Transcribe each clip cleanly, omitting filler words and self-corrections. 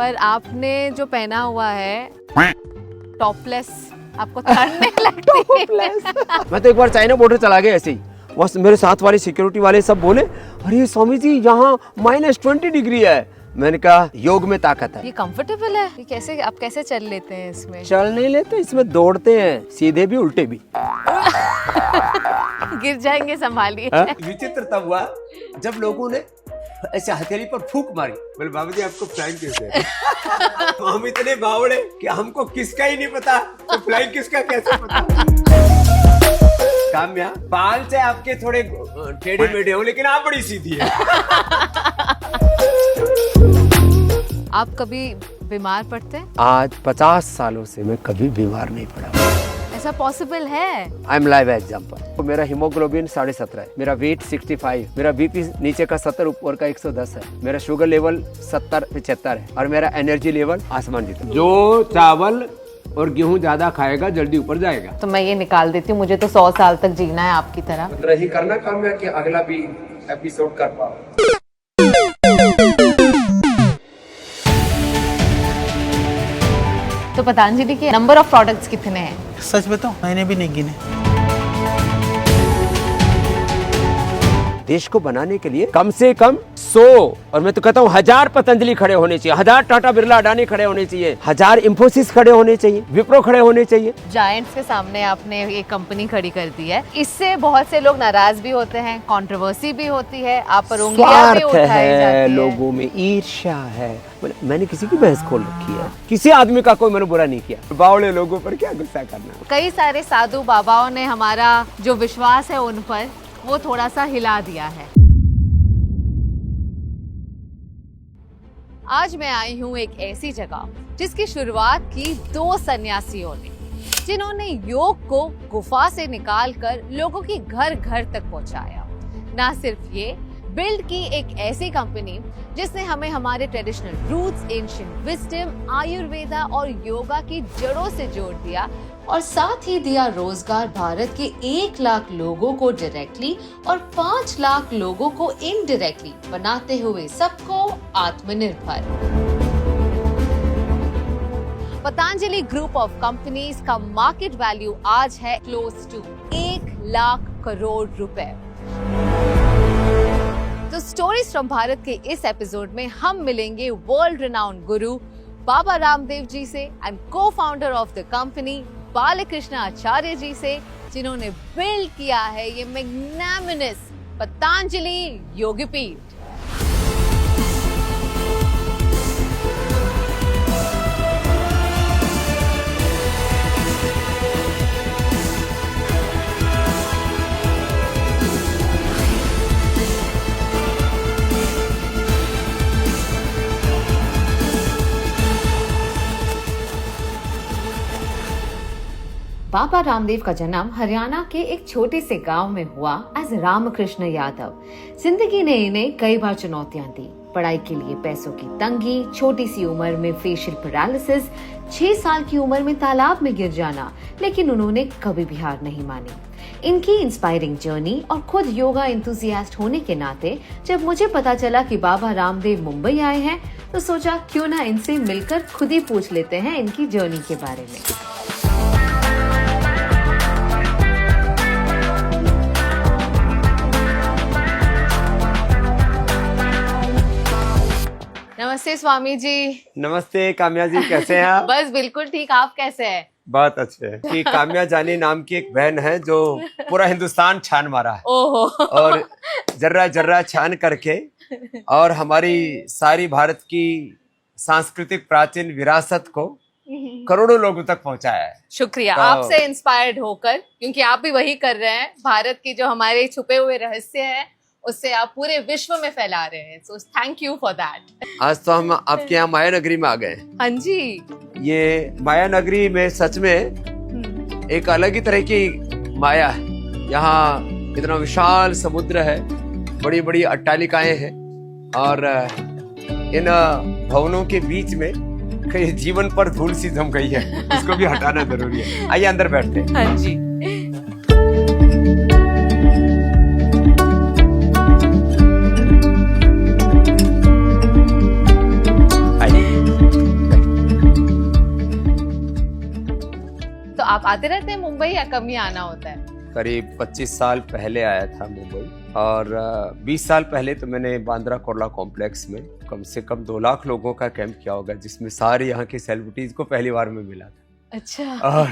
पर आपने जो पहना हुआ है टॉपलेस, आपको ठंड नहीं लगती? मैं तो एक बार चाइना बॉर्डर चला गया ऐसे ही, वहाँ मेरे साथ वाले सिक्योरिटी वाले सब बोले अरे स्वामी जी यहाँ -20 डिग्री है। मैंने कहा योग में ताकत है। ये कंफर्टेबल है, ये कैसे आप कैसे चल लेते हैं इसमें? चल नहीं लेते, इसमें दौड़ते हैं, सीधे भी उल्टे भी। गिर जाएंगे, संभालिए। विचित्र तब हुआ जब लोगों ने ऐसे हथेली पर फूंक मारी, बोले बाबा जी आपको फ्लाइंग कैसे है? हम इतने बावड़े कि हमको किसका ही नहीं पता, तो फ्लाइंग किसका कैसे पता? काम्या, बाल से आपके थोड़े टेढ़े मेढ़े हो लेकिन आप बड़ी सीधी है। आप कभी बीमार पड़ते हैं? आज 50 सालों से मैं कभी बीमार नहीं पड़ा। ऐसा पॉसिबल है? I am live example. मेरा हीमोग्लोबिन 17.5 है, मेरा वेट 65, मेरा बीपी नीचे का 70 ऊपर का 110 है, मेरा शुगर लेवल 70-75 है और मेरा एनर्जी लेवल आसमान जितना। जो चावल और गेहूं ज्यादा खाएगा जल्दी ऊपर जाएगा। तो मैं ये निकाल देती हूँ, मुझे तो 100 साल तक जीना है आपकी तरह। रही करना काम है कि अगला भी एपिसोड कर पाओ। तो पतंजलि के नंबर ऑफ प्रोडक्ट्स कितने हैं? सच बताऊं, मैंने भी नहीं गिने। देश को बनाने के लिए कम से कम 100 और मैं तो कहता हूँ 1000 पतंजलि खड़े होने चाहिए, 1000 टाटा बिरला अडानी खड़े होने चाहिए, 1000 इंफोसिस खड़े होने चाहिए, विप्रो खड़े होने चाहिए। जायंट्स के सामने आपने एक कंपनी खड़ी कर दी है, इससे बहुत से लोग नाराज भी होते हैं, कंट्रोवर्सी भी होती है, आप पर उंगलियां भी उठाई जाती है, लोगों में ईर्ष्या है। मैंने किसी की बहस खोल रखी है, किसी आदमी का कोई मैंने बुरा नहीं किया। बावड़े लोगों पर क्या गुस्सा करना। कई सारे साधु बाबाओं ने हमारा जो विश्वास है उन पर वो थोड़ा सा हिला दिया है। आज मैं आई हूँ एक ऐसी जगह जिसकी शुरुआत की 2 सन्यासियों ने, जिन्होंने योग को गुफा से निकालकर लोगों की घर घर तक पहुंचाया। ना सिर्फ ये, बिल्ड की एक ऐसी कंपनी जिसने हमें हमारे traditional roots, ancient wisdom, Ayurveda और योगा की जड़ों से जोड़ दिया और साथ ही दिया रोजगार भारत के 1 लाख लोगों को डायरेक्टली और 5 लाख लोगों को इनडायरेक्टली, बनाते हुए सबको आत्मनिर्भर। पतंजलि ग्रुप ऑफ कंपनीज का मार्केट वैल्यू आज है क्लोज टू 1 लाख करोड़ रुपए। तो स्टोरीज फ्रॉम भारत के इस एपिसोड में हम मिलेंगे वर्ल्ड रिनाउंड गुरु बाबा रामदेव जी से and co-founder of the company Balkrishna Acharya ji से, जिन्होंने बिल्ड किया है ये मैग्नानिमस पतंजलि योगपीठ। बाबा रामदेव का जन्म हरियाणा के एक छोटे से गांव में हुआ एज रामकृष्ण यादव। जिंदगी ने इन्हें कई बार चुनौतियां दी, पढ़ाई के लिए पैसों की तंगी, छोटी सी उम्र में फेशियल पैरालिसिस, 6 साल की उम्र में तालाब में गिर जाना, लेकिन उन्होंने कभी भी हार नहीं मानी। इनकी इंस्पायरिंग जर्नी और खुद योगा एंथुसियास्ट होने के नाते जब मुझे पता चला कि बाबा रामदेव मुंबई आए हैं, तो सोचा क्यों ना इनसे मिलकर खुद ही पूछ लेते हैं इनकी जर्नी के बारे में। नमस्ते स्वामी जी। नमस्ते काम्या जी, कैसे हैं आप? बस बिल्कुल ठीक, आप कैसे हैं? बहुत अच्छे हैं। कि काम्या जानी नाम की एक बहन है जो पूरा हिंदुस्तान छान मारा है। ओहो। और जर्रा जर्रा छान करके और हमारी सारी भारत की सांस्कृतिक प्राचीन विरासत को करोड़ों लोगों तक पहुंचाया है। शुक्रिया, तो आपसे इंस्पायर्ड होकर, क्योंकि आप भी वही कर रहे हैं। भारत की जो हमारे छुपे हुए रहस्य हैं उससे आप पूरे विश्व में फैला रहे हैं। So thank you for that. आज तो हम आपके यहाँ माया नगरी में आ गए। हाँ जी। ये माया नगरी में सच में एक अलग ही तरह की माया है। यहाँ इतना विशाल समुद्र है, बड़ी बड़ी अट्टालिकाएं हैं और इन भवनों के बीच में कहीं जीवन पर धूल सी जम गई है, उसको भी हटाना जरूरी है। आइए अंदर बैठते हैं। हाँ जी। आप आते रहते हैं मुंबई या कम ही आना होता है? करीब 25 साल पहले आया था मुंबई, और 20 साल पहले तो मैंने बांद्रा कुर्ला कॉम्प्लेक्स में कम से कम 2 लाख लोगों का कैंप किया होगा, जिसमें सारे यहाँ के सेलिब्रिटीज को पहली बार में मिला था। अच्छा। और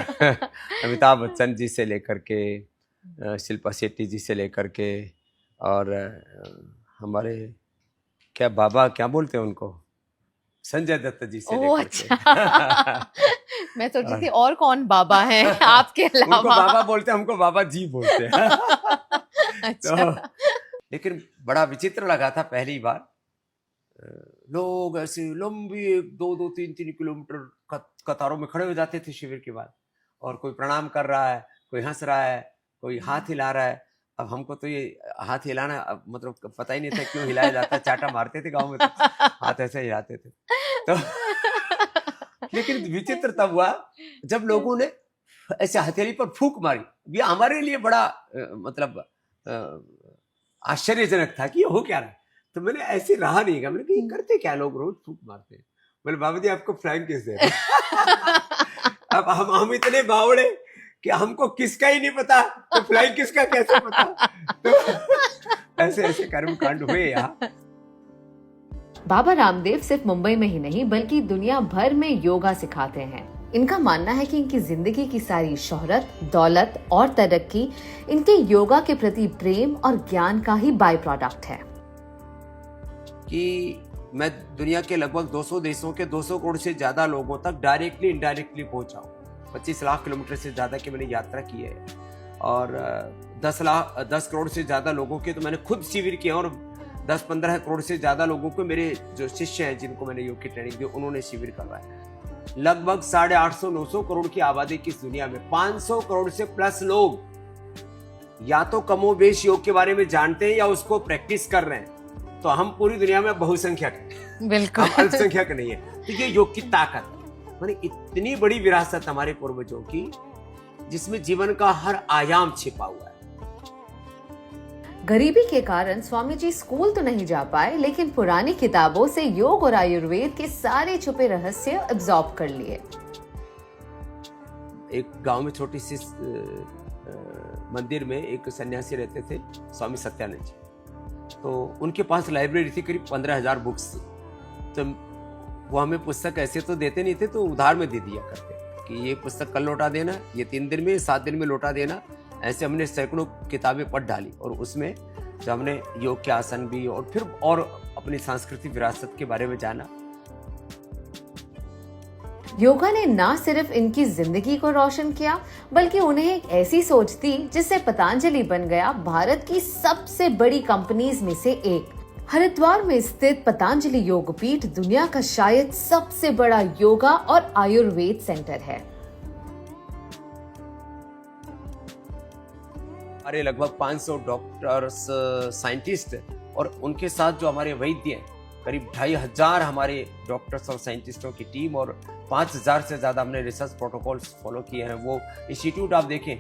अमिताभ बच्चन जी से लेकर के शिल्पा शेट्टी जी से लेकर के, और हमारे क्या बाबा क्या बोलते हैं उनको, संजय दत्त जी से लेकर अच्छा। मैं सोच रही थी और कौन बाबा हैं आपके अलावा? उनको बाबा बोलते हैं, हमको बाबा जी बोलते हैं। अच्छा। तो, लेकिन बड़ा विचित्र लगा था पहली बार, लोग ऐसे लंबी 2-3 किलोमीटर कतारों में खड़े हो जाते थे शिविर के बाद, और कोई प्रणाम कर रहा है, कोई हंस रहा है, कोई हाथ हिला रहा है। अब हमको तो ये हाथ हिलाना मतलब पता ही नहीं था क्यों हिलाया जाता है, चाटा मारते थे गांव में तो हाथ ऐसे हिलाते थे तो लेकिन विचित्र तब हुआ जब लोगों ने ऐसे हथेली पर फूंक मारी। ये हमारे लिए बड़ा मतलब आश्चर्यजनक था कि ये हो क्या रहा है। तो मैंने ऐसे रहा नहीं का, मैंने कहा ये करते क्या लोग, रोज फूंक मारते हैं। बोले बाबा जी आपको फ्लैंक कैसे अब हम इतने बावड़े कि हमको किसका ही नहीं पता, तो फ्लाइंग किसका कैसे पता। तो ऐसे ऐसे कर्मकांड हुए यहाँ। बाबा रामदेव सिर्फ मुंबई में ही नहीं बल्कि दुनिया भर में योगा सिखाते हैं। इनका मानना है कि इनकी जिंदगी की सारी शोहरत, दौलत और तरक्की इनके योगा के प्रति प्रेम और ज्ञान का ही बाय प्रोडक्ट है। कि मैं दुनिया के लगभग 200 देशों के 200 करोड़ से ज्यादा लोगों तक डायरेक्टली इनडायरेक्टली पहुंचा हूँ। 25 लाख किलोमीटर से ज्यादा की मैंने यात्रा की है, और 10 करोड़ से ज्यादा लोगों के तो मैंने खुद शिविर किए, और 10-15 करोड़ से ज्यादा लोगों को मेरे जो शिष्य हैं जिनको मैंने योग की ट्रेनिंग दी उन्होंने शिविर करवाया। लगभग 850-900 करोड़ की आबादी की इस दुनिया में 500 करोड़ से प्लस लोग या तो कमोबेश योग के बारे में जानते हैं या उसको प्रैक्टिस कर रहे हैं। तो हम पूरी दुनिया में बहुसंख्यक हैं, बिल्कुल हम अल्पसंख्यक नहीं है। तो ये योग की ताकत, माने इतनी बड़ी विरासत हमारे पूर्वजों की, जिसमें जीवन का हर आयाम छिपा हुआ है। गरीबी के कारण स्वामी जी स्कूल तो नहीं जा पाए, लेकिन पुरानी किताबों से योग और आयुर्वेद के सारे छुपे रहस्य अब्सॉर्ब कर लिए। एक गांव में छोटी सी मंदिर में एक सन्यासी रहते थे, स्वामी सत्यानंद जी। तो उनके पास लाइब्रेरी थी, करीब 15,000 बुक्स थी। तो वो हमें पुस्तक ऐसे तो देते नहीं थे, तो उधार में दे दिया करते कि ये पुस्तक कल लौटा देना, ये 3 दिन में 7 दिन में लौटा देना। ऐसे हमने सैकड़ों किताबें पढ़ डाली, और उसमें जब हमने योग के आसन भी और फिर और अपनी सांस्कृतिक विरासत के बारे में जाना। योगा ने ना सिर्फ इनकी जिंदगी को रोशन किया, बल्कि उन्हें एक ऐसी सोच दी जिससे पतंजलि बन गया भारत की सबसे बड़ी कंपनीज में से एक। हरिद्वार में स्थित पतंजलि योगपीठ दुनिया का शायद सबसे बड़ा योगा और आयुर्वेद सेंटर है। हमारे लगभग 500 डॉक्टर्स, साइंटिस्ट, और उनके साथ जो हमारे वैद्य हैं, करीब 2,500 हमारे डॉक्टर्स और साइंटिस्टों की टीम, और 5,000 से ज्यादा हमने रिसर्च प्रोटोकॉल्स फॉलो किए हैं। वो इंस्टीट्यूट आप देखें,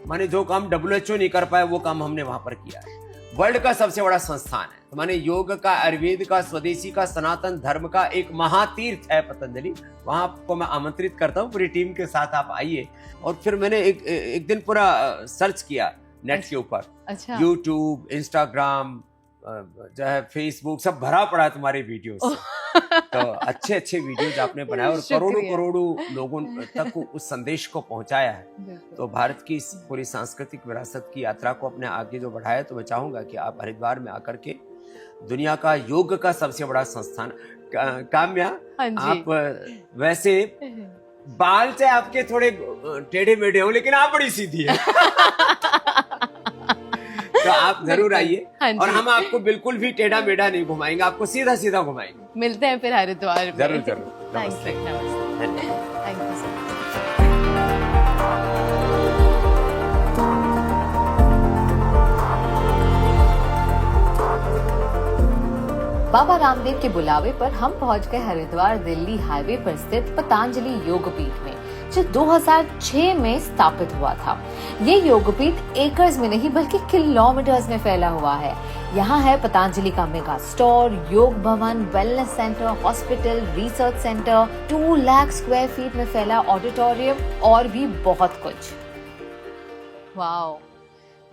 माने जो काम WHO नहीं कर पाए वो काम हमने वहां पर किया है। वर्ल्ड का सबसे बड़ा संस्थान है, तो माने योग का, आयुर्वेद का, स्वदेशी का, सनातन धर्म का एक महातीर्थ है पतंजलि। वहां आपको मैं आमंत्रित करता हूँ, पूरी टीम के साथ आप आइए। और फिर मैंने एक दिन पूरा सर्च किया नेट के ऊपर। अच्छा। यूट्यूब, इंस्टाग्राम, जो है फेसबुक, सब भरा पड़ा है तुम्हारे वीडियोस से। तो अच्छे अच्छे वीडियोज आपने बनाए और करोड़ों करोड़ों लोगों तक उस संदेश को पहुंचाया है। तो भारत की इस पूरी सांस्कृतिक विरासत की यात्रा को अपने आगे जो बढ़ाया, तो मैं चाहूंगा कि आप हरिद्वार में आकर के दुनिया का योग का सबसे बड़ा संस्थान, काम्या आप वैसे बाल चाहे आपके थोड़े टेढ़े मेढ़े हो, लेकिन आप बड़ी सीधी है। तो आप जरूर आइए, और हम आपको बिल्कुल भी टेढ़ा मेढ़ा नहीं घुमाएंगे, आपको सीधा सीधा घुमाएंगे। मिलते हैं फिर हरिद्वार में। जरूर जरूर। नमस्ते। Thank you so much. Baba Ramdev के बुलावे पर हम पहुंच गए हरिद्वार दिल्ली हाईवे पर स्थित पतंजलि योगपीठ में, जो 2006 में स्थापित हुआ था। ये योगपीठ एकर्स में नहीं बल्कि किलोमीटर्स में फैला हुआ है। यहाँ है पतंजलि का मेगा स्टोर, योग भवन, wellness centre, hospital, research centre, 2 lakh square feet में फैला ऑडिटोरियम और भी बहुत कुछ। वाओ,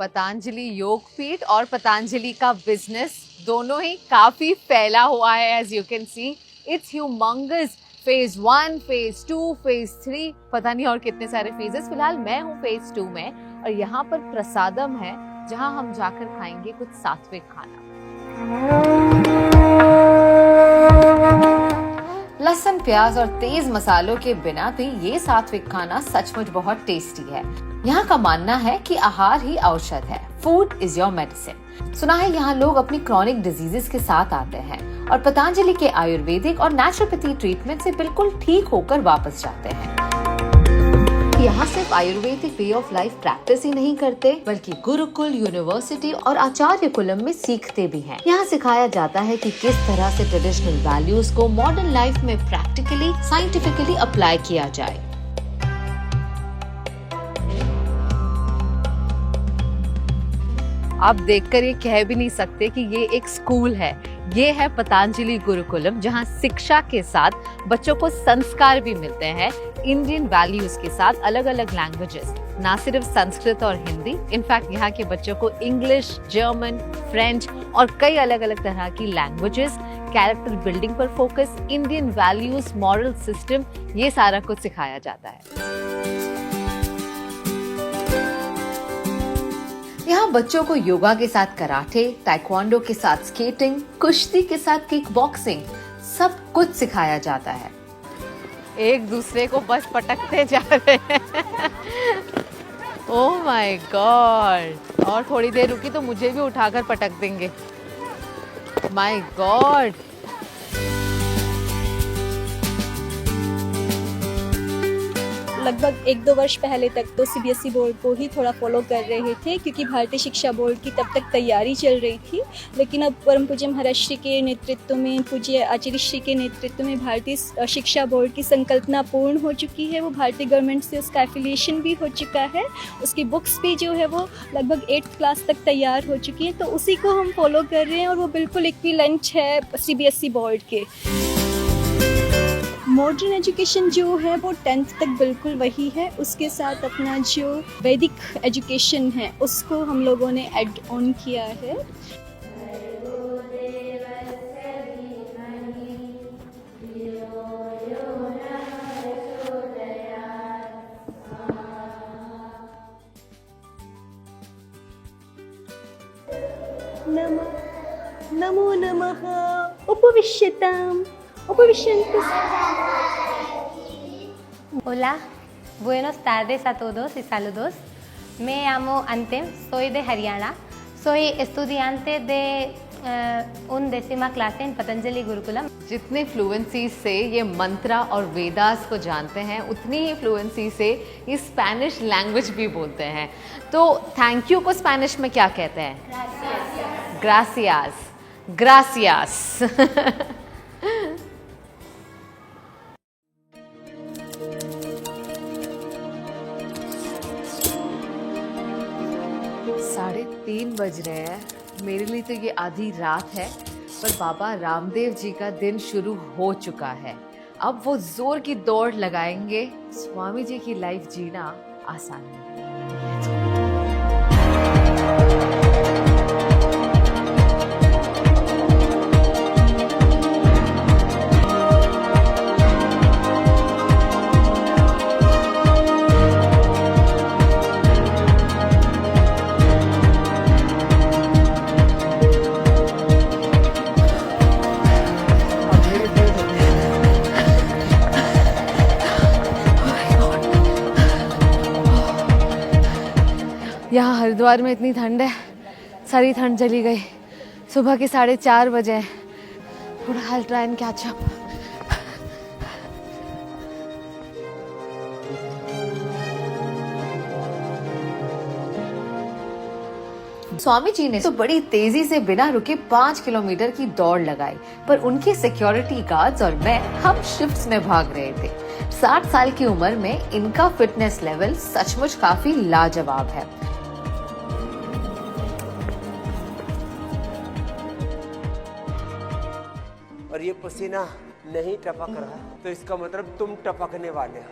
पतंजलि योग पीठ और पतंजलि का बिजनेस दोनों ही काफी फैला हुआ है। As you can see it's humongous. Phase 1, phase 2, phase 3, पता नहीं और कितने सारे फेजेस। फिलहाल मैं हूँ फेज 2 में और यहाँ पर प्रसादम है जहाँ हम जाकर खाएंगे कुछ सात्विक खाना। लहसुन, प्याज और तेज मसालों के बिना भी ये सात्विक खाना सचमुच बहुत टेस्टी है। यहाँ का मानना है कि आहार ही औषध है। Food is your medicine. सुना है यहाँ लोग अपनी क्रॉनिक डिजीजेस के साथ आते हैं और पतंजलि के आयुर्वेदिक और नेचुरोपैथी ट्रीटमेंट से बिल्कुल ठीक होकर वापस जाते हैं। यहाँ सिर्फ ayurvedic way of life practice ही नहीं करते, बल्कि गुरुकुल, यूनिवर्सिटी और आचार्य कुलम में सीखते भी हैं। यहाँ सिखाया जाता है कि किस तरह से ट्रेडिशनल वैल्यूज को मॉडर्न लाइफ में प्रैक्टिकली, साइंटिफिकली अप्लाई किया जाए। आप देखकर ये कह भी नहीं सकते कि ये एक स्कूल है। ये है पतंजलि गुरुकुलम, जहाँ शिक्षा के साथ बच्चों को संस्कार भी मिलते हैं, इंडियन वैल्यूज के साथ अलग अलग लैंग्वेजेस, ना सिर्फ संस्कृत और हिंदी। इनफैक्ट यहाँ के बच्चों को इंग्लिश, जर्मन, फ्रेंच और कई अलग अलग तरह की लैंग्वेजेस, कैरेक्टर बिल्डिंग पर focus, Indian values, moral system, ये सारा कुछ सिखाया जाता है। यहाँ बच्चों को योगा के साथ कराटे, ताइक्वांडो के साथ स्केटिंग, कुश्ती के साथ किक बॉक्सिंग, सब कुछ सिखाया जाता है। एक दूसरे को बस पटकते जा रहे हैं। ओह माय गॉड, और थोड़ी देर रुकी तो मुझे भी उठाकर पटक देंगे। My God. लगभग 1-2 वर्ष पहले तक तो सीबीएसई बोर्ड को ही थोड़ा फॉलो कर रहे थे, क्योंकि भारतीय शिक्षा बोर्ड की तब तक तैयारी चल रही थी। लेकिन अब परम पूज्य महाराज श्री के नेतृत्व में, पूज्य आचार्य श्री के नेतृत्व में भारतीय शिक्षा बोर्ड की संकल्पना पूर्ण हो चुकी है। वो भारतीय गवर्नमेंट से उसका एफिलिएशन भी हो चुका है। उसकी बुक्स भी जो है वो लगभग 8th क्लास तक तैयार हो चुकी है। तो उसी को हम फॉलो कर रहे हैं और वो बिल्कुल इक्विवेलेंट है सीबीएसई बोर्ड के। मॉडर्न एजुकेशन जो है वो 10th तक बिल्कुल वही है। उसके साथ अपना जो वैदिक एजुकेशन है उसको हम लोगों ने ऐड ऑन किया है। नमो नमः। उपविश्यताम्। Hola, buenas tardes a todos y saludos. Me llamo Antem, soy de Haryana. Soy estudiante de 11वीं clase en पतंजलि गुरुकुलम। जितने फ्लुएंसी से ये मंत्रा और वेदास को जानते हैं, उतनी ही फ्लुएंसी से ये स्पेनिश लैंग्वेज भी बोलते हैं। तो थैंक यू को स्पेनिश में क्या कहते हैं? ग्रासियास। ग्रासियास। साढ़े 3 बज रहे हैं। मेरे लिए तो ये आधी रात है, पर बाबा रामदेव जी का दिन शुरू हो चुका है। अब वो जोर की दौड़ लगाएंगे। स्वामी जी की लाइफ जीना आसान नहीं। यहाँ हरिद्वार में इतनी ठंड है, सारी ठंड चली गई। सुबह के 4:30 बजे। थोड़ा I'll try and catch up। Swami ji ने तो बड़ी तेजी से बिना रुके 5 किलोमीटर की दौड़ लगाई, पर उनके सिक्योरिटी गार्ड्स और मैं, हम शिफ्ट्स में भाग रहे थे। 60 साल की उम्र में इनका फिटनेस लेवल सचमुच काफी लाजवाब है। और ये पसीना नहीं टपक रहा तो इसका मतलब तुम टपकने वाले हो।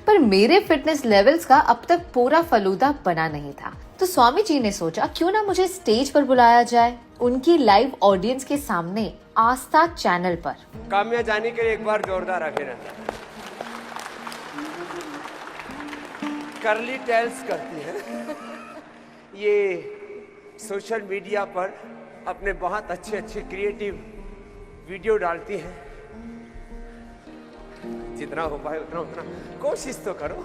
पर मेरे फिटनेस लेवल्स का अब तक पूरा फलूदा बना नहीं था, तो स्वामी जी ने सोचा क्यों ना मुझे स्टेज पर बुलाया जाए, उनकी लाइव ऑडियंस के सामने आस्था चैनल पर। काम्या जाने के लिए एक बार जोरदार अभिनंदन। कर्ली टेल्स करती है, ये सोशल मीडिया पर अपने बहुत अच्छे अच्छे क्रिएटिव वीडियो डालती हैं। जितना हो पाए उतना उतना कोशिश तो करो।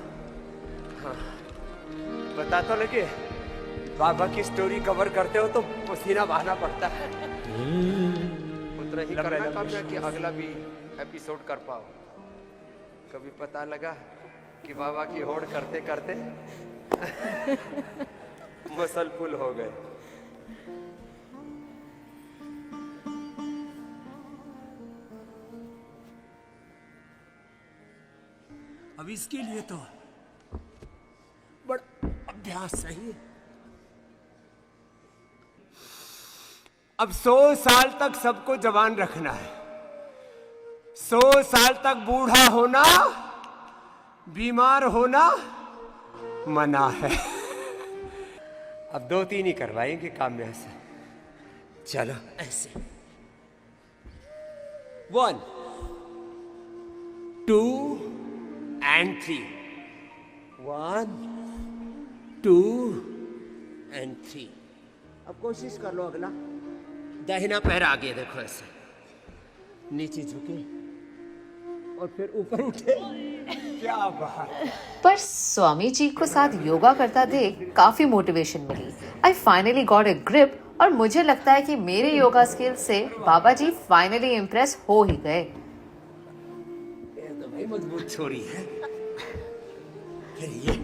हाँ, पता तो लगे बाबा की स्टोरी कवर करते हो तो पसीना बहाना पड़ता है। उतना ही करना काम्या कि अगला भी एपिसोड कर पाओ। कभी पता लगा कि बाबा की होड़ करते करते मसल पुल हो गए। अब इसके लिए तो बड़ा अभ्यास चाहिए। अब 100 साल तक सबको जवान रखना है। 100 साल तक बूढ़ा होना, बीमार होना मना है। अब 2-3 ही करवाएंगे काम्या से। चलो ऐसे 1 2 and 3 1 2 and 3। अब कोशिश कर लो अगला। दाहिना पैर आगे देखो, ऐसे नीचे झुके और फिर ऊपर उठे। क्या बात। पर स्वामी जी को साथ योगा करता देख काफी मोटिवेशन मिली। I finally got a grip और मुझे लगता है कि मेरे योगा स्किल से बाबा जी फाइनली इम्प्रेस हो ही गए। ये तो भाई मजबूत छोरी है। फिर ये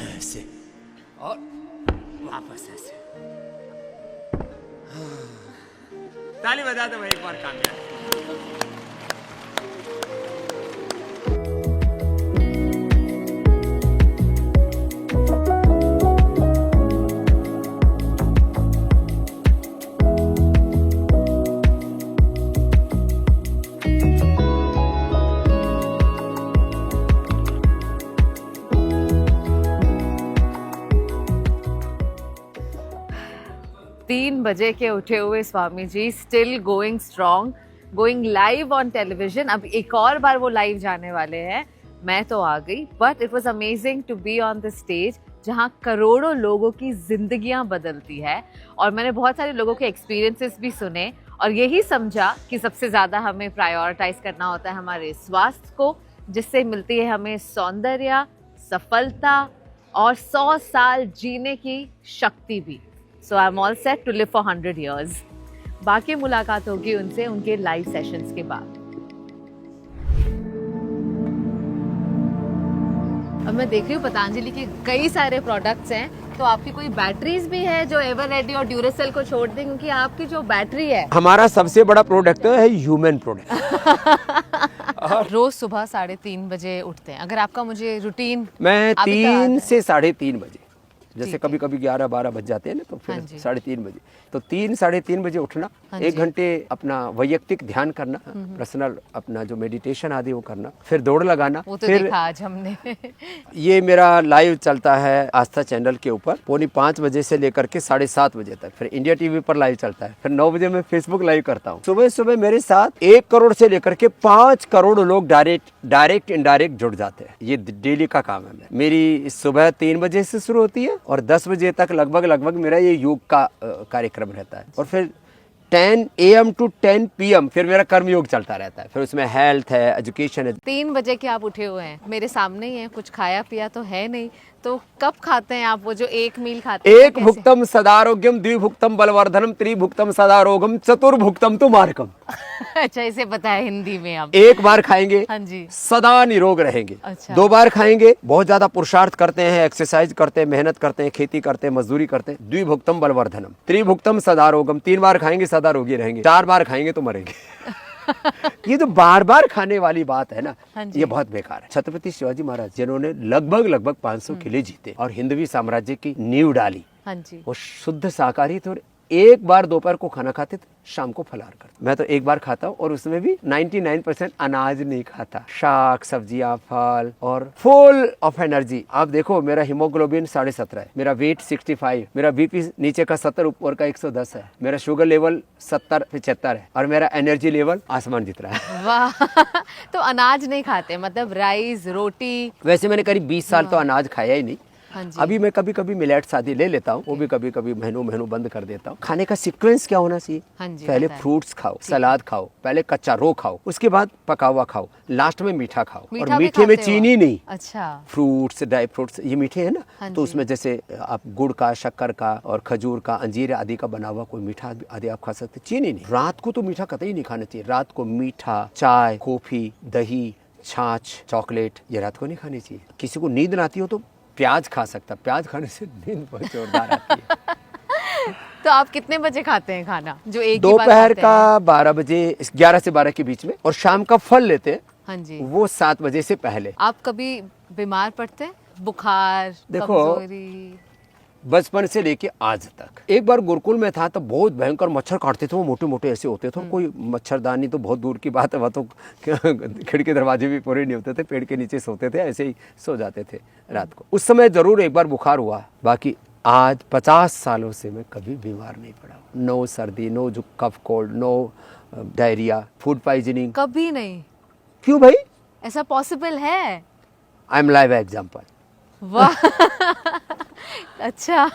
ऐसे और वापस ऐसे। ताली बजा दो भाई एक बार काम्या। तीन बजे के उठे हुए Swami ji still going strong, going live on television. अब एक और बार वो लाइव जाने वाले हैं। मैं तो आ गई, but it was amazing to be on the stage जहाँ करोड़ों लोगों की जिंदगियां बदलती है। और मैंने बहुत सारे लोगों के एक्सपीरियंसेस भी सुने और यही समझा कि सबसे ज़्यादा हमें प्रायोरिटाइज करना होता है हमारे स्वास्थ्य को, जिससे मिलती है हमें सौंदर्य, सफलता और 100 साल जीने की शक्ति भी। So I'm all set to live for 100 years. बाकी मुलाकात होगी उनसे उनके लाइव सेशंस के बाद। अब मैं देख रही हूँ पतंजलि के कई सारे प्रोडक्ट्स हैं, तो आपकी कोई बैटरीज भी है जो एवर रेडी और ड्यूरासेल को छोड़ दें, क्योंकि आपकी जो बैटरी है। हमारा सबसे बड़ा प्रोडक्ट है ह्यूमन प्रोडक्ट। रोज सुबह 3:30 बजे उठते हैं। अगर आपका मुझे रूटीन। मैं 3 से 3:30 बजे, जैसे ठीक कभी कभी 11-12 बज जाते हैं ना, तो फिर हाँ जी। 3:30 बजे, तो 3-3:30 बजे उठना, हाँ 1 जी। घंटे अपना वैयक्तिक ध्यान करना, पर्सनल अपना जो मेडिटेशन आदि वो करना, फिर दौड़ लगाना। वो तो फिर देखा आज हमने। ये मेरा लाइव चलता है आस्था चैनल के ऊपर 4:45 बजे से लेकर के 7:30 बजे तक। फिर इंडिया टीवी पर लाइव चलता है। फिर 9 बजे मैं फेसबुक लाइव करता हूँ। सुबह सुबह मेरे साथ 1 करोड़ से लेकर के 5 करोड़ लोग डायरेक्ट इनडायरेक्ट जुड़ जाते हैं। ये डेली का काम है। मेरी सुबह 3 बजे से शुरू होती है और 10 बजे तक लगभग मेरा ये योग का कार्यक्रम रहता है। और फिर 10 AM to 10 PM फिर मेरा कर्म योग चलता रहता है। फिर उसमें हेल्थ है, एजुकेशन है। 3 बजे के आप उठे हुए हैं, मेरे सामने ही है, कुछ खाया पिया तो है नहीं, तो कब खाते हैं आप वो जो एक मील खाते हैं? एक भुक्तम सदारोग्यम, द्विभुक्तम बलवर्धनम, त्रिभुक्तम सदारोगम, चतुर्भुक्तम तो मार्गम। अच्छा, इसे पता है हिंदी में आप। एक बार खाएंगे हाँ जी। सदा निरोग रहेंगे। अच्छा। 2 बार खाएंगे, बहुत ज्यादा पुरुषार्थ करते हैं, एक्सरसाइज करते हैं, मेहनत करते हैं, खेती करते हैं, मजदूरी करते हैं, द्विभुक्तम बलवर्धनम, त्रिभुक्तम सदारोगम, 3 बार खाएंगे सदा रोगी रहेंगे, 4 बार खाएंगे तो मरेंगे। ये तो बार बार खाने वाली बात है ना, हाँ जी। ये बहुत बेकार है। छत्रपति शिवाजी महाराज जिन्होंने लगभग 500 किले जीते और हिंदवी साम्राज्य की नींव डाली, हाँ जी। वो शुद्ध शाकाहारी थे और एक बार दोपहर को खाना खाते थे, शाम को फलाहार करते। मैं तो एक बार खाता हूँ और उसमें भी 99% अनाज नहीं खाता, शाक सब्जियां फल और फुल ऑफ एनर्जी। आप देखो मेरा हीमोग्लोबिन 17.5 है, मेरा वेट 65, मेरा बीपी नीचे का 70 ऊपर का 110 है, मेरा शुगर लेवल 70-75 है और मेरा एनर्जी लेवल आसमान जितना है। वाह तो अनाज नहीं खाते, मतलब राइस रोटी? वैसे मैंने करीब 20 साल तो अनाज खाया ही नहीं। हाँ जी। अभी मैं कभी कभी मिलेट्स आदि ले लेता हूँ, वो भी कभी कभी महीनों बंद कर देता हूँ। खाने का सीक्वेंस क्या होना चाहिए? हाँ जी, पहले बताएं। फ्रूट्स खाओ, सलाद खाओ, पहले कच्चा रो खाओ, उसके बाद पका हुआ खाओ, लास्ट में मीठा खाओ। मीठा और भी मीठे में खाते हो चीनी आप? नहीं। अच्छा। फ्रूट्स ड्राई फ्रूट्स ये मीठे हैं ना, हाँ तो जी। उसमें जैसे आप गुड़ का, शक्कर का और खजूर का, अंजीर आदि का बना हुआ कोई मीठा आदि आप खा सकते, चीनी नहीं। रात को तो मीठा कतई नहीं खाना चाहिए। रात को मीठा, चाय, कॉफी, दही, छाछ, चॉकलेट ये रात को नहीं खानी चाहिए। किसी को नींद ना आती हो तो प्याज खा सकता, प्याज खाने से नींद बहुत जोरदार आती है। तो आप कितने बजे खाते हैं खाना, जो एक ही बार दोपहर खाते का हैं? 12 बजे, 11 से 12 के बीच में, और शाम का फल लेते हैं हाँ जी। वो 7 बजे से पहले। आप कभी बीमार पड़ते हैं? बुखार, देखो, कमजोरी? बचपन से लेके आज तक। एक बार गुरुकुल में था तो बहुत भयंकर मच्छर काटते थे, वो मोटे मोटे ऐसे होते थे, कोई मच्छरदानी तो बहुत दूर की बात है, वह तो खिड़की दरवाजे भी पूरे नहीं होते थे, पेड़ के नीचे सोते थे, ऐसे ही सो जाते थे रात को। उस समय जरूर एक बार बुखार हुआ, बाकी आज 50 सालों से मैं कभी बीमार नहीं पड़ा। नो सर्दी, no cough cold, no diarrhoea, food poisoning, कभी नहीं? क्यों भाई? ऐसा पॉसिबल है? I am live example. वाह अच्छा।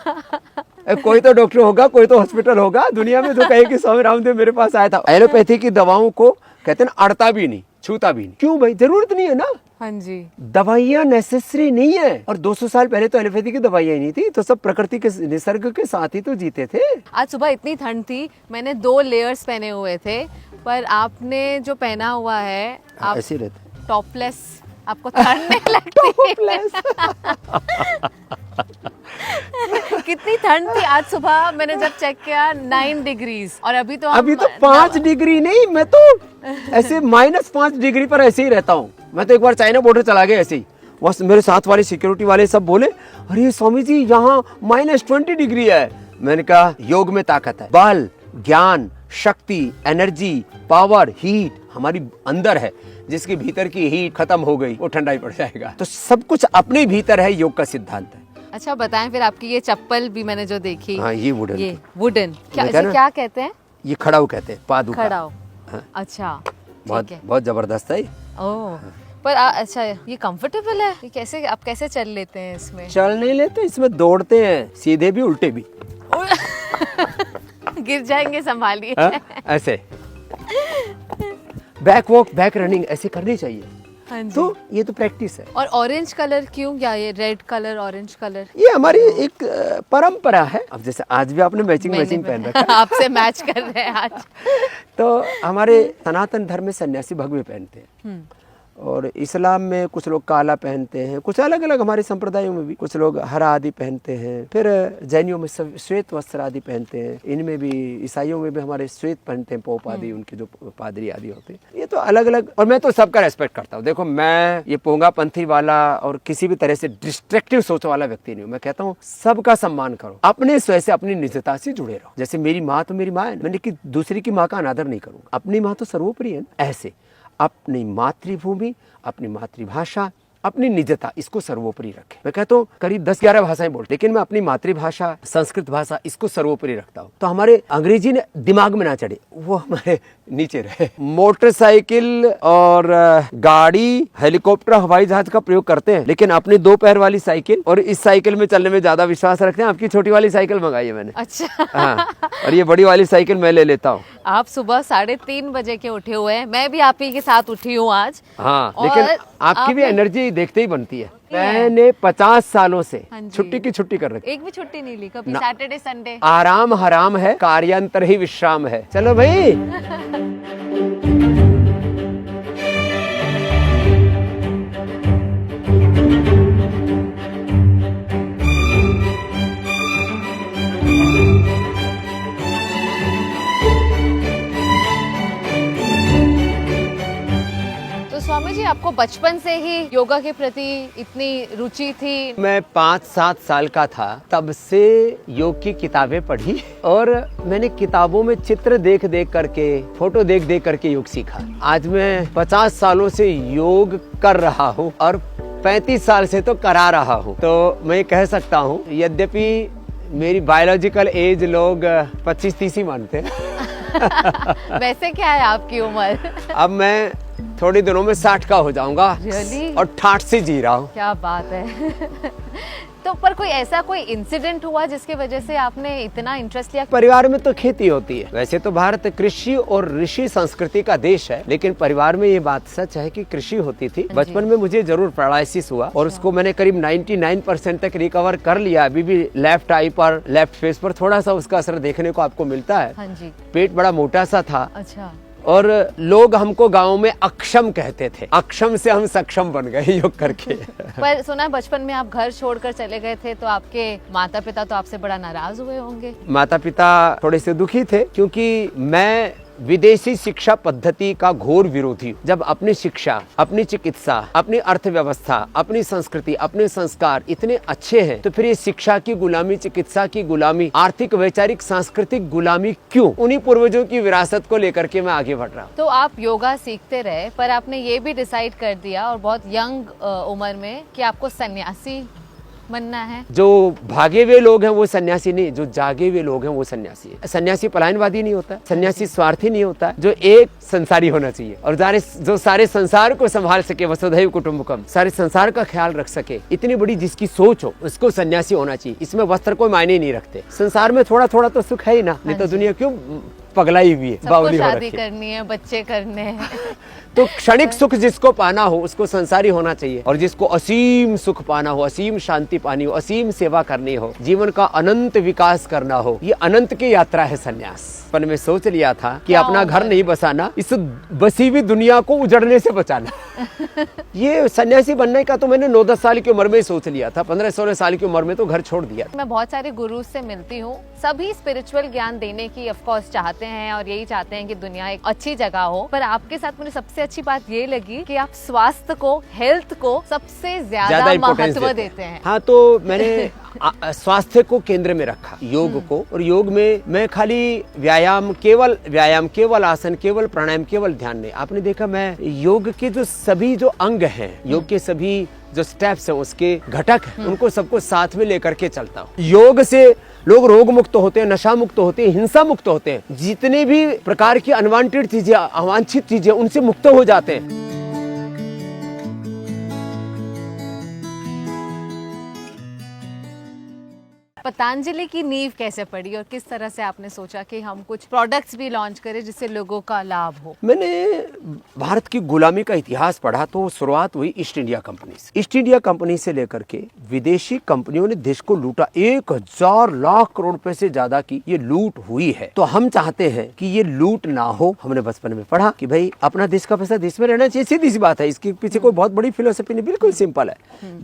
कोई तो डॉक्टर होगा, कोई तो हॉस्पिटल होगा दुनिया में जो कहे कि स्वामी रामदेव मेरे पास आया था। एलोपैथी की दवाओं को कहते हैं अड़ता भी नहीं, छूता भी नहीं। क्यों भाई? जरूरत नहीं है ना। हाँ जी। दवाइयाँ नेसेसरी नहीं है। और 200 साल पहले तो एलोपैथी की दवाइयाँ ही नहीं थी, तो सब प्रकृति के निसर्ग के साथ ही तो जीते थे। आज सुबह इतनी ठंड थी, मैंने 2 लेयर्स पहने हुए थे, पर आपने जो पहना हुआ है, आप ऐसे रहते। टॉपलेस, आपको ठंड नहीं लगती? कितनी ठंड थी आज सुबह, मैंने जब चेक किया 9 डिग्रीज, और अभी तो 5 डिग्री नहीं, मैं तो ऐसे -5 डिग्री पर ऐसे ही रहता हूँ। मैं तो एक बार चाइना बॉर्डर चला गया ऐसे ही, वहाँ मेरे साथ वाले सिक्योरिटी वाले सब बोले, अरे स्वामी जी यहाँ -20 डिग्री है। मैंने कहा योग में ताकत है, बल, ज्ञान, शक्ति, एनर्जी, पावर, हीट हमारी अंदर है। जिसके भीतर की हीट खत्म हो गई वो ठंडा ही पड़ जाएगा। तो सब कुछ अपने भीतर है, योग का सिद्धांत है। अच्छा बताएं फिर, आपकी ये चप्पल भी मैंने जो देखी, हाँ, ये वुडन, ये वुडन, क्या देखा इसे ना? क्या कहते हैं? ये खड़ाऊ कहते हैं, पादुका। खड़ाऊ। हाँ। अच्छा बहुत ठीक है। बहुत जबरदस्त है। ओह, पर अच्छा ये कंफर्टेबल है? ये कैसे, आप कैसे चल लेते हैं इसमें? चल नहीं लेते, इसमें दौड़ते हैं, सीधे भी उल्टे भी। गिर जाएंगे, संभालिए। हाँ? ऐसे बैक वॉक, बैक रनिंग ऐसे करनी चाहिए। हाँ जी। तो ये तो प्रैक्टिस है। और ऑरेंज कलर क्यों, क्या ये रेड कलर, ऑरेंज कलर? ये हमारी एक परंपरा है। अब जैसे आज भी आपने मैचिंग पहन रखा है। आपसे मैच कर रहे हैं आज। तो हमारे सनातन धर्म में सन्यासी भगवे पहनते हैं, और इस्लाम में कुछ लोग काला पहनते हैं, कुछ अलग अलग हमारे संप्रदायों में भी कुछ लोग हरा आदि पहनते हैं, फिर जैनियों में श्वेत वस्त्र आदि पहनते हैं, इनमें भी ईसाइयों में भी हमारे श्वेत पहनते हैं, पोप आदि उनके जो पादरी आदि होते हैं। ये तो अलग अलग, और मैं तो सबका रेस्पेक्ट करता हूँ। देखो मैं ये पोंगा पंथी वाला और किसी भी तरह से डिस्ट्रक्टिव सोच वाला व्यक्ति नहीं हूँ। मैं कहता हूँ सबका सम्मान करो, अपने स्वयं से अपनी निजता से जुड़े रहो। जैसे मेरी माँ तो मेरी माँ है, मैंने कि दूसरी की माँ का अनादर नहीं करूँगा, अपनी माँ तो सर्वोपरि है। ऐसे अपनी मातृभूमि, अपनी मातृभाषा, अपनी निजता, इसको सर्वोपरि रखें। मैं कहता हूँ करीब 10-11 भाषाएं बोलते, लेकिन मैं अपनी मातृभाषा, संस्कृत भाषा, इसको सर्वोपरि रखता हूँ। तो हमारे अंग्रेजी ने दिमाग में ना चढ़े, वो हमारे नीचे रहे। मोटरसाइकिल और गाड़ी, हेलीकॉप्टर, हवाई जहाज का प्रयोग करते हैं, लेकिन अपनी 2 पैर वाली साइकिल और इस साइकिल में चलने में ज्यादा विश्वास रखते हैं। आपकी छोटी वाली साइकिल मंगाई है मैंने। अच्छा। हाँ, और ये बड़ी वाली साइकिल मैं ले लेता हूँ। आप सुबह 3:30 बजे के उठे हुए हैं, मैं भी आप ही के साथ उठी हूँ आज। हाँ, और लेकिन आपकी भी एनर्जी देखते ही बनती है। मैंने 50 सालों से हाँ जी। छुट्टी की छुट्टी कर रखी। एक भी छुट्टी नहीं ली कभी? सैटरडे संडे आराम हराम है, कार्यांतर ही विश्राम है। चलो भाई। तो स्वामी जी, आपको बचपन से ही योगा के प्रति इतनी रुचि थी? मैं 5-7 साल का था तब से योग की किताबें पढ़ी और मैंने किताबों में चित्र देख देख करके, फोटो देख देख करके योग सीखा। आज मैं 50 सालों से योग कर रहा हूँ और 35 साल से तो करा रहा हूँ। तो मैं कह सकता हूँ, यद्यपि मेरी बायोलॉजिकल एज लोग 25-30 ही मानते हैं। वैसे क्या है आपकी उम्र? अब मैं थोड़ी दिनों में 60 का हो जाऊंगा। Really? और ठाठ से जी रहा हूँ। क्या बात है। तो पर कोई इंसिडेंट हुआ जिसकी वजह से आपने इतना इंटरेस्ट लिया? परिवार में तो खेती होती है। वैसे तो भारत कृषि और ऋषि संस्कृति का देश है, लेकिन परिवार में ये बात सच है कि कृषि होती थी। बचपन में मुझे जरूर पैरालिसिस हुआ और उसको मैंने करीब 99% तक रिकवर कर लिया। अभी भी लेफ्ट आई पर, लेफ्ट फेस पर थोड़ा सा उसका असर देखने को आपको मिलता है। हाँ जी। पेट बड़ा मोटा सा था। अच्छा। और लोग हमको गांव में अक्षम कहते थे। अक्षम से हम सक्षम बन गए योग करके। पर सुना बचपन में आप घर छोड़कर चले गए थे, तो आपके माता पिता तो आपसे बड़ा नाराज हुए होंगे? माता पिता थोड़े से दुखी थे क्योंकि मैं विदेशी शिक्षा पद्धति का घोर विरोधी हूँ। जब अपनी शिक्षा, अपनी चिकित्सा, अपनी अर्थव्यवस्था, अपनी संस्कृति, अपने संस्कार इतने अच्छे हैं, तो फिर ये शिक्षा की गुलामी, चिकित्सा की गुलामी, आर्थिक, वैचारिक, सांस्कृतिक गुलामी क्यों? उन्हीं पूर्वजों की विरासत को लेकर के मैं आगे बढ़ रहा हूँ। तो आप योगा सीखते रहे, पर आपने ये भी डिसाइड कर दिया और बहुत यंग उम्र में कि आपको सन्यासी बनना है। जो भागे हुए लोग हैं वो सन्यासी नहीं, जो जागे हुए लोग हैं वो सन्यासी है। सन्यासी पलायनवादी नहीं होता, सन्यासी स्वार्थी नहीं होता, जो एक संसारी होना चाहिए और जो सारे संसार को संभाल सके, वसुधैव कुटुंबकम, सारे संसार का ख्याल रख सके, इतनी बड़ी जिसकी सोच हो, उसको सन्यासी होना चाहिए। इसमें वस्त्र कोई मायने नहीं रखते। संसार में थोड़ा थोड़ा तो सुख है ही ना, नहीं तो दुनिया क्यों पगलाई हुई है, बावली हो रखी है। शादी करनी है, बच्चे करने हैं। तो क्षणिक सुख जिसको पाना हो उसको संसारी होना चाहिए, और जिसको असीम सुख पाना हो, असीम शांति पानी हो, असीम सेवा करनी हो, जीवन का अनंत विकास करना हो, ये अनंत की यात्रा है सन्यास। पर मैं सोच लिया था कि अपना घर नहीं बसाना, इस बसी हुई दुनिया को उजड़ने से बचाना। ये सन्यासी बनने का तो मैंने 9-10 साल की उम्र में सोच लिया था। 15-16 साल की उम्र में तो घर छोड़ दिया। मैं बहुत सारे गुरु से मिलती हूँ, सभी स्पिरिचुअल ज्ञान देने की ऑफ कोर्स चाहते हैं और यही चाहते हैं कि दुनिया एक अच्छी जगह हो। पर आपके साथ मुझे सबसे अच्छी बात ये लगी कि आप स्वास्थ्य को, हेल्थ को सबसे ज्यादा महत्व देते हैं। हाँ, तो मैंने स्वास्थ्य को केंद्र में रखा, योग को। और योग में मैं खाली व्यायाम, केवल आसन, केवल प्राणायाम, केवल ध्यान नहीं। आपने देखा मैं योग के जो सभी जो अंग हैं, योग के सभी जो स्टेप्स हैं, उसके घटक हैं, उनको सबको साथ में लेकर के चलता हूँ। योग से लोग रोग मुक्त होते हैं, नशा मुक्त होते हैं, हिंसा मुक्त होते हैं, जितने भी प्रकार की अनवांटेड चीजें, अवांछित चीजें, उनसे मुक्त हो जाते हैं। पतंजलि की नींव कैसे पड़ी और किस तरह से आपने सोचा कि हम कुछ प्रोडक्ट्स भी लॉन्च करें जिससे लोगों का लाभ हो? मैंने भारत की गुलामी का इतिहास पढ़ा तो शुरुआत हुई ईस्ट इंडिया कंपनी से। ईस्ट इंडिया कंपनी से लेकर के विदेशी कंपनियों ने देश को लूटा। 1000 लाख करोड़ रुपए से ज्यादा की ये लूट हुई है। तो हम चाहते हैं कि ये लूट ना हो। हमने बचपन में पढ़ा कि भाई अपना देश का पैसा देश में रहना चाहिए। सीधी सी बात है, इसके पीछे कोई बहुत बड़ी फिलोसफी नहीं, बिल्कुल सिंपल है।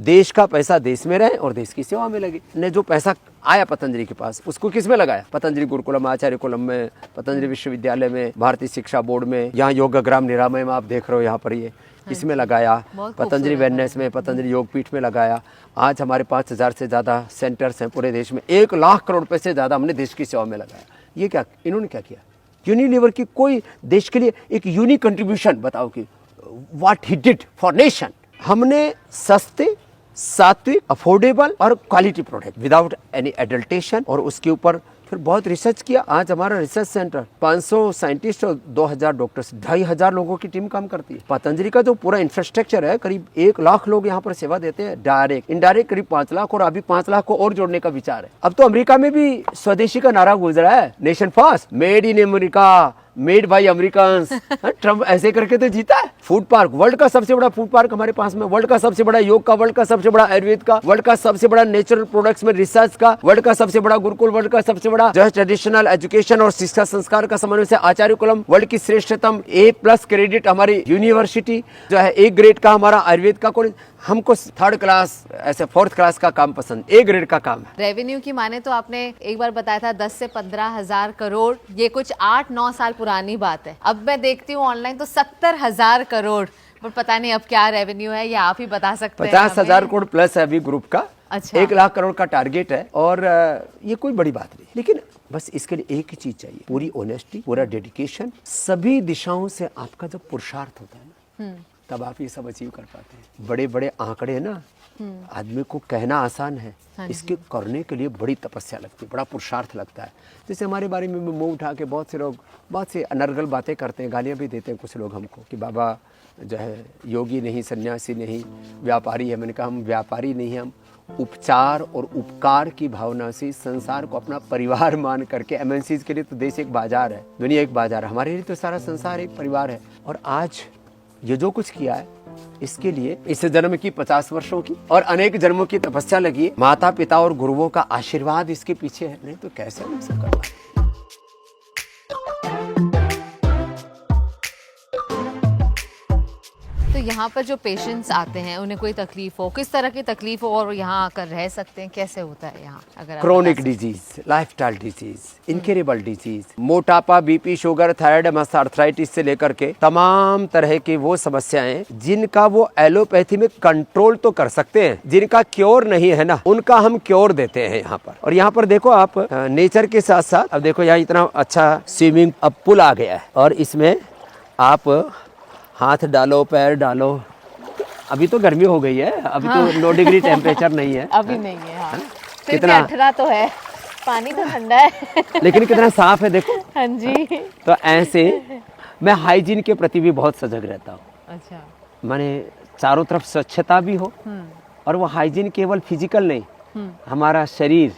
देश का पैसा देश में रहे और देश की सेवा में लगे। ने जो पैसा आया पतंजलि के पास, उसको किस में लगाया? पतंजलि गुरुकुलम, आचार्य कुलम में, पतंजलि विश्वविद्यालय में, भारतीय शिक्षा बोर्ड में, यहाँ योगग्राम निरामय में आप देख रहे हो, यहाँ पर ये इसमें लगाया। पतंजलि वेलनेस में, पतंजलि योगपीठ में लगाया। आज हमारे 5000 से ज्यादा सेंटर्स हैं पूरे देश में। 1 लाख करोड़ रुपए से ज्यादा हमने देश की सेवा में लगाया। ये क्या, इन्होंने क्या किया? यूनिलीवर की कोई देश के लिए एक यूनिक कंट्रीब्यूशन बताओ कि what he did for nation. हमने सस्ते, सात्विक, अफोर्डेबल और क्वालिटी प्रोडक्ट विदाउट एनी एडल्टेशन, और उसके ऊपर फिर बहुत रिसर्च किया। आज हमारा रिसर्च सेंटर 500 साइंटिस्ट और 2000 डॉक्टर्स, 2500 लोगों की टीम काम करती है। पतंजलि का जो पूरा इंफ्रास्ट्रक्चर है, करीब 1 लाख लोग यहाँ पर सेवा देते हैं, डायरेक्ट इनडायरेक्ट करीब 5 लाख, और अभी 5 लाख को और जोड़ने का विचार है। अब तो अमेरिका में भी स्वदेशी का नारा गुजरा है, nation first, made in America, made by American. Trump ऐसे करके तो जीता है। फूड पार्क, वर्ल्ड का सबसे बड़ा फूड पार्क हमारे पास में, वर्ल्ड का सबसे बड़ा योग का, वर्ल्ड का सबसे बड़ा आयुर्वेद का, वर्ल्ड का सबसे बड़ा नेचुरल प्रोडक्ट्स में रिसर्च का, वर्ल्ड का सबसे बड़ा गुरुकुल, वर्ल्ड का सबसे बड़ा जो है ट्रेडिशनल एजुकेशन और शिक्षा संस्कार का समन्वय से आचार्य कुलम, वर्ल्ड की श्रेष्ठतम A+ क्रेडिट हमारी यूनिवर्सिटी जो है, A ग्रेड का हमारा आयुर्वेद का कॉलेज। हमको 3rd क्लास, ऐसे 4th क्लास का काम पसंद, A ग्रेड का काम है। रेवेन्यू की माने तो आपने एक बार बताया था 10 से 15,000 करोड़, ये कुछ 8-9 साल पुरानी बात है। अब मैं देखती हूँ ऑनलाइन तो 70,000 करोड़ पर पता नहीं अब क्या रेवेन्यू है, ये आप ही बता सकते हैं। 50,000 करोड़ प्लस है अभी ग्रुप का। अच्छा। 1 लाख करोड़ का टारगेट है और ये कोई बड़ी बात नहीं, लेकिन बस इसके लिए एक ही चीज चाहिए, पूरी ऑनेस्टी, पूरा डेडिकेशन। सभी दिशाओं से आपका जब पुरुषार्थ होता है ना, तब आप ये सब अचीव कर पाते हैं। बड़े बड़े आंकड़े ना आदमी को कहना आसान है, इसके करने के लिए बड़ी तपस्या लगती है, बड़ा पुरुषार्थ लगता है। जैसे हमारे बारे में मुंह उठा के बहुत से लोग बहुत से अनर्गल बातें करते हैं, गालियां भी देते हैं कुछ लोग हमको कि बाबा जो है योगी नहीं, सन्यासी नहीं, व्यापारी है। मैंने कहा हम व्यापारी नहीं हैं, हम उपचार और उपकार की भावना से संसार को अपना परिवार मान करके, एमएनसीज के लिए तो देश एक बाजार है, दुनिया एक बाजार है, हमारे लिए तो सारा संसार एक परिवार है। और आज ये जो कुछ किया है इसके लिए इस जन्म की 50 वर्षों की और अनेक जन्मों की तपस्या लगी है। माता पिता और गुरुओं का आशीर्वाद इसके पीछे है, नहीं तो कैसे हम सब कर पाए। तो यहाँ पर जो पेशेंट्स आते हैं उन्हें कोई तकलीफ हो, किस तरह की तकलीफ हो और यहाँ आकर रह सकते हैं, कैसे होता है यहाँ? अगर आप chronic disease, lifestyle disease, incurable disease, मोटापा, बीपी, शुगर, थायराइड, आर्थराइटिस से लेकर के तमाम तरह की वो समस्याएं जिनका वो एलोपैथी में कंट्रोल तो कर सकते हैं, जिनका क्योर नहीं है ना, उनका हम क्योर देते हैं यहाँ पर। और यहाँ पर देखो आप नेचर के साथ साथ, अब देखो यहाँ इतना अच्छा स्विमिंग अब पुल आ गया है और इसमें आप हाथ डालो, पैर डालो। अभी तो गर्मी हो गई है, अभी तो 9 डिग्री टेम्परेचर नहीं है, अभी नहीं है। हाँ। फिर कितना 18 तो है, पानी तो ठंडा है लेकिन कितना साफ है देखो। हाँ जी। तो ऐसे मैं हाइजीन के प्रति भी बहुत सजग रहता हूँ। अच्छा। माने चारों तरफ स्वच्छता भी हो और वो हाइजीन केवल फिजिकल नहीं, हमारा शरीर,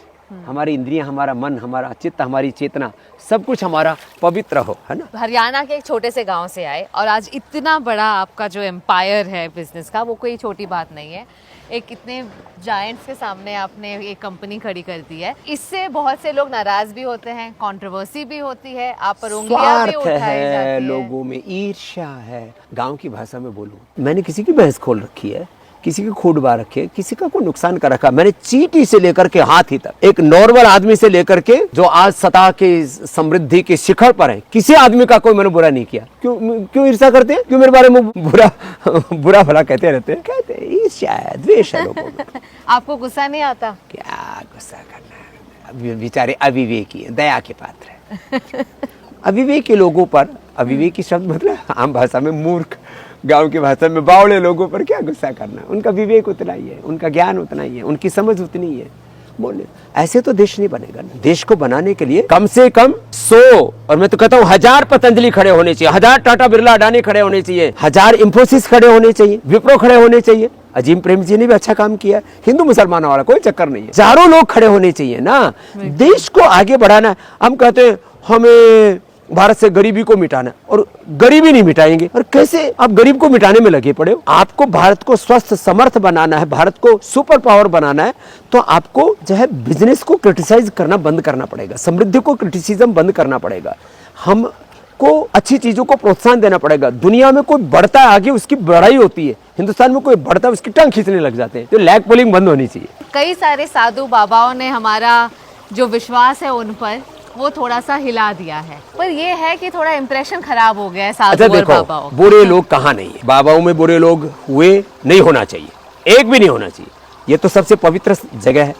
हमारी इंद्रियां, हमारा मन, हमारा चित्त, हमारी चेतना, सब कुछ हमारा पवित्र हो, है ना। हरियाणा के एक छोटे से गांव से आए और आज इतना बड़ा आपका जो एम्पायर है बिजनेस का, वो कोई छोटी बात नहीं है। एक इतने जायंट्स के सामने आपने एक कंपनी खड़ी कर दी है। इससे बहुत से लोग नाराज भी होते हैं, कंट्रोवर्सी भी होती है, आप पर उंगलियां भी उठाई जाती है, लोगों में ईर्ष्या है। गांव की भाषा में बोलूं, मैंने किसी की भैंस खोल रखी है, किसी की खूड बार रखी है, किसी का कोई नुकसान कर रखा। मैंने चींटी से लेकर के हाथी तक, एक नॉर्मल आदमी से लेकर के जो आज सतह के समृद्धि के शिखर पर है, किसी आदमी का कोई मैंने बुरा नहीं किया। क्यों ईर्ष्या करते हैं? क्यों मेरे बारे में बुरा भला कहते रहते हैं? कहते हैं ईर्ष्या है, द्वेष है लोगों में। आपको गुस्सा नहीं आता? क्या गुस्सा करना है, बेचारे अविवेकी है, दया के पात्र है। अविवेकी लोगों पर, अविवेकी शब्द मतलब आम भाषा में मूर्ख, गांव की भाषा में बावड़े लोगों पर क्या गुस्सा करना। उनका विवेक उतना ही है, उनका ज्ञान उतना ही है, उनकी समझ उतनी ही है। बोले ऐसे तो देश नहीं बनेगा ना। देश को बनाने के लिए कम से कम 100 और मैं तो कहता हूँ 1000 पतंजलि खड़े होने चाहिए, 1000 टाटा बिरला अडानी खड़े होने चाहिए, 1000 इंफोसिस खड़े होने चाहिए, विप्रो खड़े होने चाहिए। अजीम प्रेम जी ने भी अच्छा काम किया, हिंदू मुसलमानों वाला कोई चक्कर नहीं है, चारों लोग खड़े होने चाहिए ना। देश को आगे बढ़ाना। हम कहते हैं हमें भारत से गरीबी को मिटाना, और गरीबी नहीं मिटाएंगे। और कैसे आप गरीब को मिटाने में लगे पड़े हो? आपको भारत को स्वस्थ समर्थ बनाना है, भारत को सुपर पावर बनाना है, तो आपको जो है बिजनेस को क्रिटिसाइज करना बंद करना पड़ेगा, समृद्धि को क्रिटिसिज्म बंद करना पड़ेगा, हमको अच्छी चीजों को प्रोत्साहन देना पड़ेगा। दुनिया में कोई बढ़ता है आगे, उसकी बड़ाई होती है, हिंदुस्तान में कोई बढ़ता है उसकी टांग खींचने लग जाते हैं। तो लैग पुलिंग बंद होनी चाहिए। कई सारे साधु बाबाओं ने हमारा जो विश्वास है उन पर वो थोड़ा सा हिला दिया है, पर ये है कि थोड़ा इंप्रेशन खराब हो गया है साधु और बाबाओं। बुरे लोग कहाँ नहीं है, बाबाओं में बुरे लोग हुए नहीं होना चाहिए, एक भी नहीं होना चाहिए। ये तो सबसे पवित्र जगह है,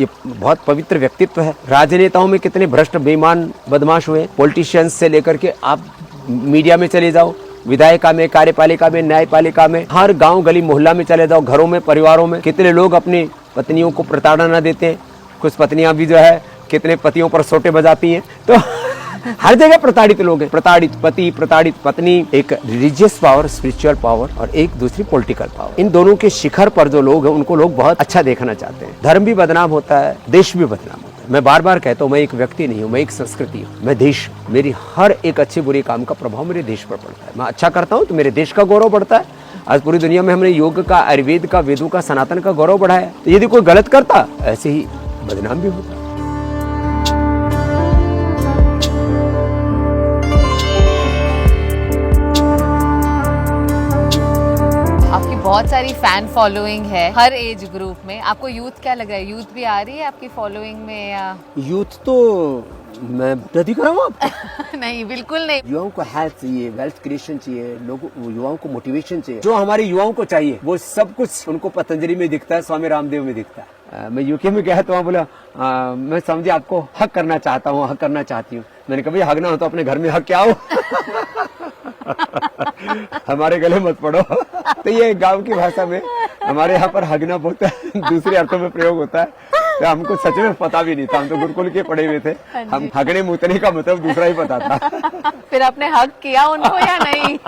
ये बहुत पवित्र व्यक्तित्व है। राजनेताओं में कितने भ्रष्ट बेईमान बदमाश हुए, पॉलिटिशियंस से लेकर के आप मीडिया में चले जाओ, विधायिका में, कार्यपालिका में, न्यायपालिका में, हर गांव गली मोहल्ला में चले जाओ, घरों में, परिवारों में कितने लोग अपनी पत्नियों को प्रताड़ना देते हैं। कुछ पत्नियां भी जो है कितने पतियों पर सोटे बजाती हैं। तो हर जगह प्रताड़ित लोग हैं, प्रताड़ित पति, प्रताड़ित पत्नी। एक रिलीजियस पावर, स्पिरिचुअल पावर, और एक दूसरी पॉलिटिकल पावर। इन दोनों के शिखर पर जो लोग हैं उनको लोग बहुत अच्छा देखना चाहते हैं। धर्म भी बदनाम होता है, देश भी बदनाम होता है। मैं बार बार कहता हूँ, मैं एक व्यक्ति नहीं हूँ, मैं एक संस्कृति हूँ, मैं देश। मेरी हर एक अच्छे बुरे काम का प्रभाव मेरे देश पर पड़ता है। मैं अच्छा करता हूँ तो मेरे देश का गौरव बढ़ता है। आज पूरी दुनिया में हमने योग का, आयुर्वेद का, वेदों का, सनातन का गौरव बढ़ाया। तो यदि कोई गलत करता, ऐसे ही बदनाम भी होता। बहुत सारी फैन फॉलोइंग है हर एज ग्रुप में। आपको यूथ क्या लग रहा है, यूथ भी आ रही है आपकी फॉलोइंग में या? यूथ तो मैं दादी कराऊँ आपको? नहीं, बिल्कुल नहीं। युवाओं को हेल्थ चाहिए, वेल्थ क्रिएशन चाहिए, लोगों युवाओं को मोटिवेशन चाहिए। जो हमारे युवाओं को चाहिए वो सब कुछ उनको पतंजलि में दिखता है, स्वामी रामदेव में दिखता है। मैं यूके में गया तो वहाँ बोला मैं समझे आपको हक करना चाहता हूँ, हक करना चाहती हूँ। मैंने कहा भैया हक ना हो तो अपने घर में हक क्या हो। हमारे गले मत पड़ो। तो ये गांव की भाषा में हमारे यहाँ पर हगना बहुत दूसरे अर्थों में प्रयोग होता है। तो हमको सच में पता भी नहीं था, हम तो गुरुकुल के पढ़े हुए थे। हम हगने मुतने का मतलब दूसरा ही पता था। फिर आपने हक किया उनको या नहीं?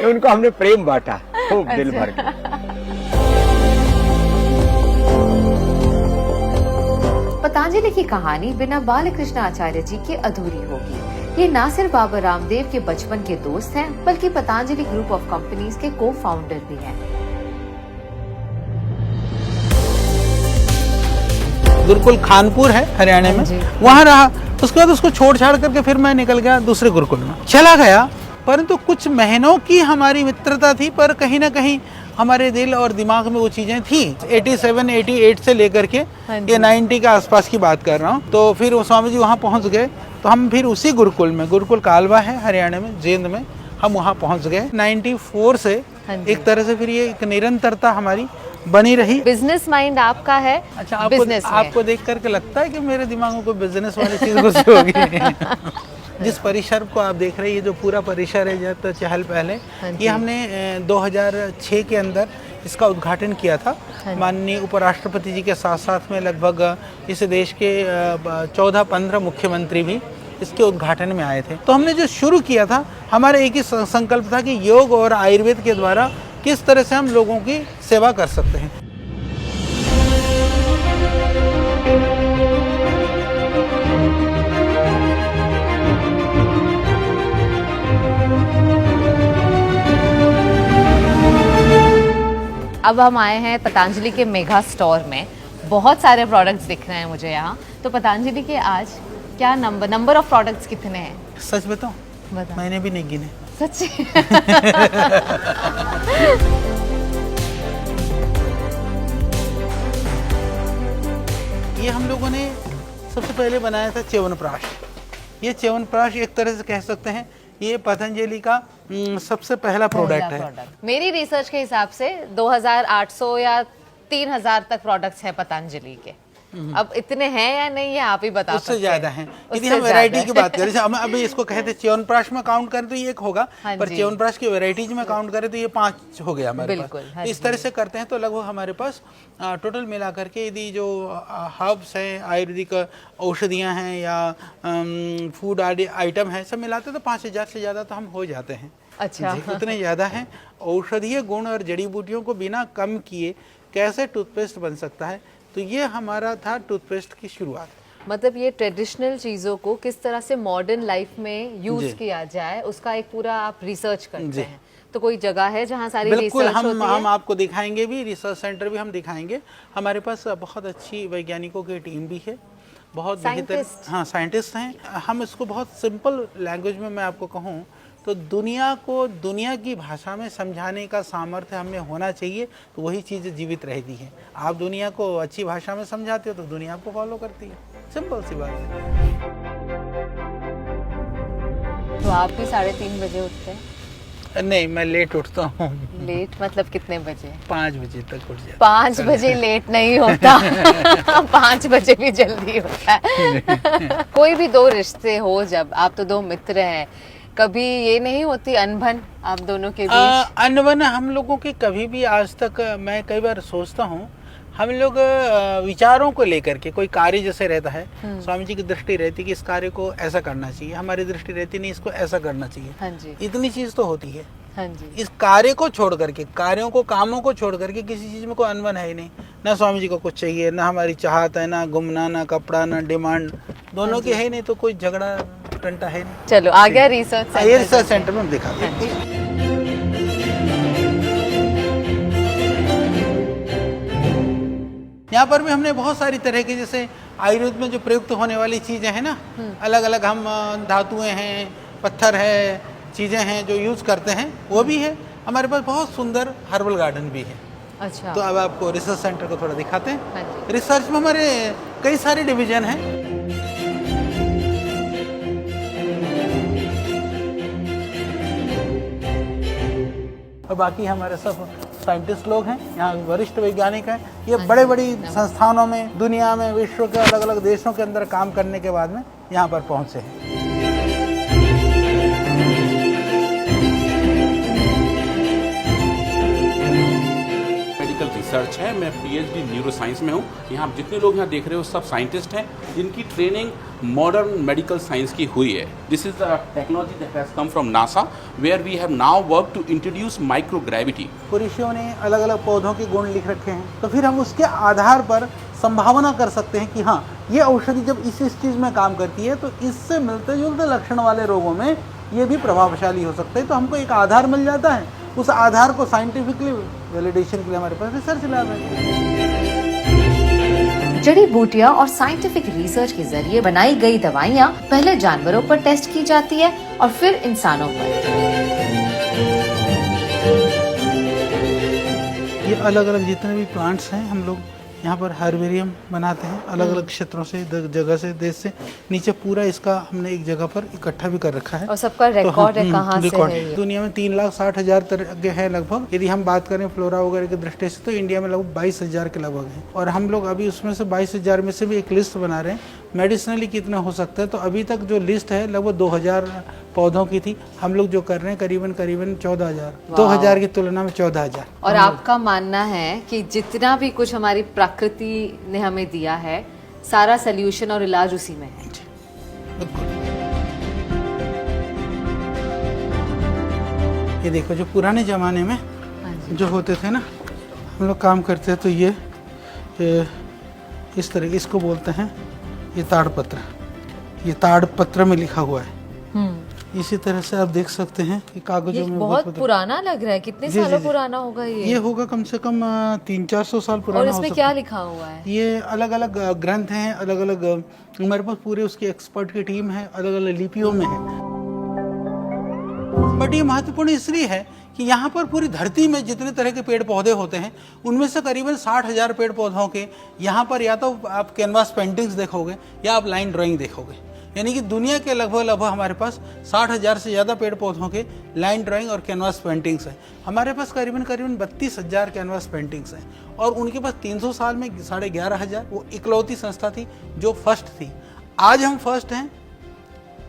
उनको हमने प्रेम बांटा खूब दिल भर के। पतंजलि की कहानी बिना बालकृष्ण आचार्य जी के अधूरी होगी। ये ना सिर्फ बाबा रामदेव के बचपन के दोस्त हैं, बल्कि पतंजलि ग्रुप ऑफ कंपनीज के को फाउंडर भी हैं। गुरुकुल खानपुर है हरियाणा में, वहाँ रहा। उसके बाद उसको छोड़ छाड़ करके फिर मैं निकल गया दूसरे गुरुकुल में चला गया। परंतु कुछ महीनों की हमारी मित्रता थी, पर कहीं ना कहीं हमारे दिल और दिमाग में वो चीजें थी। 87, 88 से लेकर के ये 90 के आसपास की बात कर रहा हूँ। तो फिर वो स्वामी जी वहाँ पहुँच गए, तो हम फिर उसी गुरुकुल में, गुरुकुल कालवा है हरियाणा में, जींद में, हम वहाँ पहुँच गए। 94 से एक तरह से फिर ये एक निरंतरता हमारी बनी रही। बिजनेस माइंड आपका है। अच्छा, आपको देख करके लगता है कि मेरे दिमाग में कोई बिजनेस वाली चीज घुसी होगी। जिस परिसर को आप देख रहे हैं, ये जो पूरा परिसर है जब तो चहल पहले, ये हमने 2006 के अंदर इसका उद्घाटन किया था। माननीय उपराष्ट्रपति जी के साथ साथ में लगभग इस देश के 14-15 मुख्यमंत्री भी इसके उद्घाटन में आए थे। तो हमने जो शुरू किया था, हमारा एक ही संकल्प था कि योग और आयुर्वेद के द्वारा किस तरह से हम लोगों की सेवा कर सकते हैं। अब हम आए हैं पतंजलि के मेगा स्टोर में। बहुत सारे प्रोडक्ट्स दिख रहे हैं मुझे यहाँ। तो पतंजलि के आज क्या नंबर ऑफ प्रोडक्ट्स कितने हैं? सच बताओ, मैंने भी नहीं गिने। सच्ची? ये हम लोगों ने सबसे पहले बनाया था च्यवनप्राश। ये च्यवनप्राश एक तरह से कह सकते हैं ये पतंजलि का सबसे पहला प्रोडक्ट है। मेरी रिसर्च के हिसाब से 2800 या 3000 तक प्रोडक्ट्स हैं पतंजलि के। अब इतने हैं या नहीं, ये आप ही बता सकते हैं। उससे ज्यादा हैं। यदि हम वैरायटी की बात करें, हम अभी इसको कहते च्यवनप्राश में काउंट करें तो ये एक होगा, पर च्यवनप्राश की वैरायटीज में काउंट करें तो ये 5 हो गया हमारे पास। इस तरह से करते हैं तो लगभग हमारे पास टोटल मिला करके यदि जो हर्ब्स हैं, आयुर्वेदिक औषधियाँ हैं या फूड आइटम है, सब मिलाते तो 5000 से ज्यादा तो हम हो जाते हैं। अच्छा, उतने ज्यादा हैं। औषधीय गुण और जड़ी बूटियों को बिना कम किए कैसे टूथपेस्ट बन सकता है, तो ये हमारा था टूथपेस्ट की शुरुआत। मतलब ये ट्रेडिशनल चीजों को किस तरह से मॉडर्न लाइफ में यूज किया जाए, उसका एक पूरा आप रिसर्च करते हैं। तो कोई जगह है जहाँ सारी बिल्कुल रिसर्च होती है? हम आपको दिखाएंगे भी, रिसर्च सेंटर भी हम दिखाएंगे। हमारे पास बहुत अच्छी वैज्ञानिकों की टीम भी है, बहुत बेहतर, हाँ, साइंटिस्ट हैं। हम इसको बहुत सिंपल लैंग्वेज में मैं आपको कहूँ तो दुनिया को दुनिया की भाषा में समझाने का सामर्थ्य हमें होना चाहिए, तो वही चीज़ जीवित रहती है। आप दुनिया को अच्छी भाषा में समझाते हो तो दुनिया आपको फॉलो करती है। सिंपल सी बात है। तो आप भी 3:30 बजे उठते हैं? नहीं, मैं लेट उठता हूँ। लेट मतलब कितने बजे? 5 बजे तक उठ जाता। 5 बजे लेट नहीं होता। 5 बजे भी जल्दी होता है। कोई भी दो रिश्ते हो, जब आप तो 2 मित्र हैं, कभी ये नहीं होती अनबन आप दोनों के बीच? अनबन हम लोगों की कभी भी आज तक, मैं कई बार सोचता हूँ, हम लोग विचारों को लेकर के, कोई कार्य जैसे रहता है, स्वामी जी की दृष्टि रहती है कि इस कार्य को ऐसा करना चाहिए, हमारी दृष्टि रहती नहीं इसको ऐसा करना चाहिए। हाँ जी। इतनी चीज तो होती है। हाँ जी। इस कार्य को छोड़ करके, कार्यों को, कामों को छोड़ करके किसी चीज में कोई अनबन है ही नहीं। ना स्वामी जी को कुछ चाहिए, ना हमारी चाहत है, ना घूमना, ना कपड़ा, ना डिमांड, दोनों की है ही नहीं, तो कोई झगड़ा टंटा है नहीं। चलो आ गया रिसर्च सेंटर। ये रिसर्च सेंटर में हम दिखाते हैं। यहाँ पर भी हमने बहुत सारी तरह की, जैसे आयुर्वेद में जो प्रयुक्त होने वाली चीजें हैं ना, अलग अलग हम धातुएं हैं, पत्थर है, चीजें हैं जो यूज करते हैं, वो भी है। हमारे पास बहुत सुंदर हर्बल गार्डन भी है। अच्छा, तो अब आपको रिसर्च सेंटर को थोड़ा दिखाते हैं। हाँ जी। रिसर्च में हमारे कई सारे डिवीजन हैं। और बाकी हमारे सब साइंटिस्ट लोग हैं, यहाँ वरिष्ठ वैज्ञानिक हैं। ये बड़े बड़ी संस्थानों में, दुनिया में, विश्व के अलग अलग देशों के अंदर काम करने के बाद में यहाँ पर पहुँचे हैं। रिसर्च है, मैं पीएचडी न्यूरो साइंस में हूँ। यहाँ जितने लोग यहाँ देख रहे हो सब साइंटिस्ट हैं जिनकी ट्रेनिंग मॉडर्न मेडिकल साइंस की हुई है। This is the technology that has come from NASA where we have now work to introduce microgravity. ऋषियों ने अलग अलग पौधों के गुण लिख रखे हैं, तो फिर हम उसके आधार पर संभावना कर सकते हैं कि हाँ, ये औषधि जब इस चीज़ में काम करती है तो इससे मिलते जुलते लक्षण वाले रोगों में ये भी प्रभावशाली हो सकते हैं। तो हमको एक आधार मिल जाता है, उस आधार को साइंटिफिकली वैलिडेशन के लिए हमारे पास रिसर्च लैब है। जड़ी बूटियां और साइंटिफिक रिसर्च के जरिए बनाई गई दवाइयां पहले जानवरों पर टेस्ट की जाती है और फिर इंसानों पर। ये अलग अलग जितने भी प्लांट्स हैं हम लोग यहाँ पर हर्बेरियम बनाते हैं, अलग अलग क्षेत्रों से, जगह से, देश से। नीचे पूरा इसका हमने एक जगह पर इकट्ठा भी कर रखा है और सबका रिकॉर्ड है कहाँ से है ये? दुनिया में 3,60,000 तरह के हैं लगभग। यदि हम बात करें फ्लोरा वगैरह की दृष्टि से तो इंडिया में लगभग 22,000 के लगभग हैं। और हम लोग अभी उसमें से 22,000 में से भी एक लिस्ट बना रहे हैं मेडिसिनली कितना हो सकता है। तो अभी तक जो लिस्ट है लगभग 2,000 पौधों की थी, हम लोग जो कर रहे हैं करीबन 14,000, 2,000 की तुलना में 14,000। और आपका मानना है कि जितना भी कुछ हमारी प्रकृति ने हमें दिया है सारा सल्यूशन और इलाज उसी में है? बिल्कुल। ये देखो जो पुराने जमाने में जो होते थे ना, हम लोग काम करते हैं तो ये इस तरह, इसको बोलते हैं ये ताड़पत्र। ये ताड़पत्र में लिखा हुआ है। इसी तरह से आप देख सकते हैं कि कागजों में बहुत पुराना लग रहा है। कितने सालों पुराना होगा ये? ये होगा कम से कम 300-400 साल पुराना। और इसमें क्या लिखा हुआ है? ये अलग अलग ग्रंथ हैं, अलग अलग हमारे पास पूरे उसकी एक्सपर्ट की टीम है, अलग अलग लिपियों में है। बट ये महत्वपूर्ण इसलिए है कि यहाँ पर पूरी धरती में जितने तरह के पेड़ पौधे होते हैं उनमें से करीबन 60,000 पेड़ पौधों के यहाँ पर या तो आप कैनवास पेंटिंग्स देखोगे या आप लाइन ड्राइंग देखोगे। यानी कि दुनिया के लगभग हमारे पास 60,000 से ज़्यादा पेड़ पौधों के लाइन ड्राइंग और कैनवास पेंटिंग्स हैं। हमारे पास करीबन 32,000 कैनवास पेंटिंग्स हैं और उनके पास 300 साल में 11,500। वो इकलौती संस्था थी जो फर्स्ट थी। आज हम फर्स्ट हैं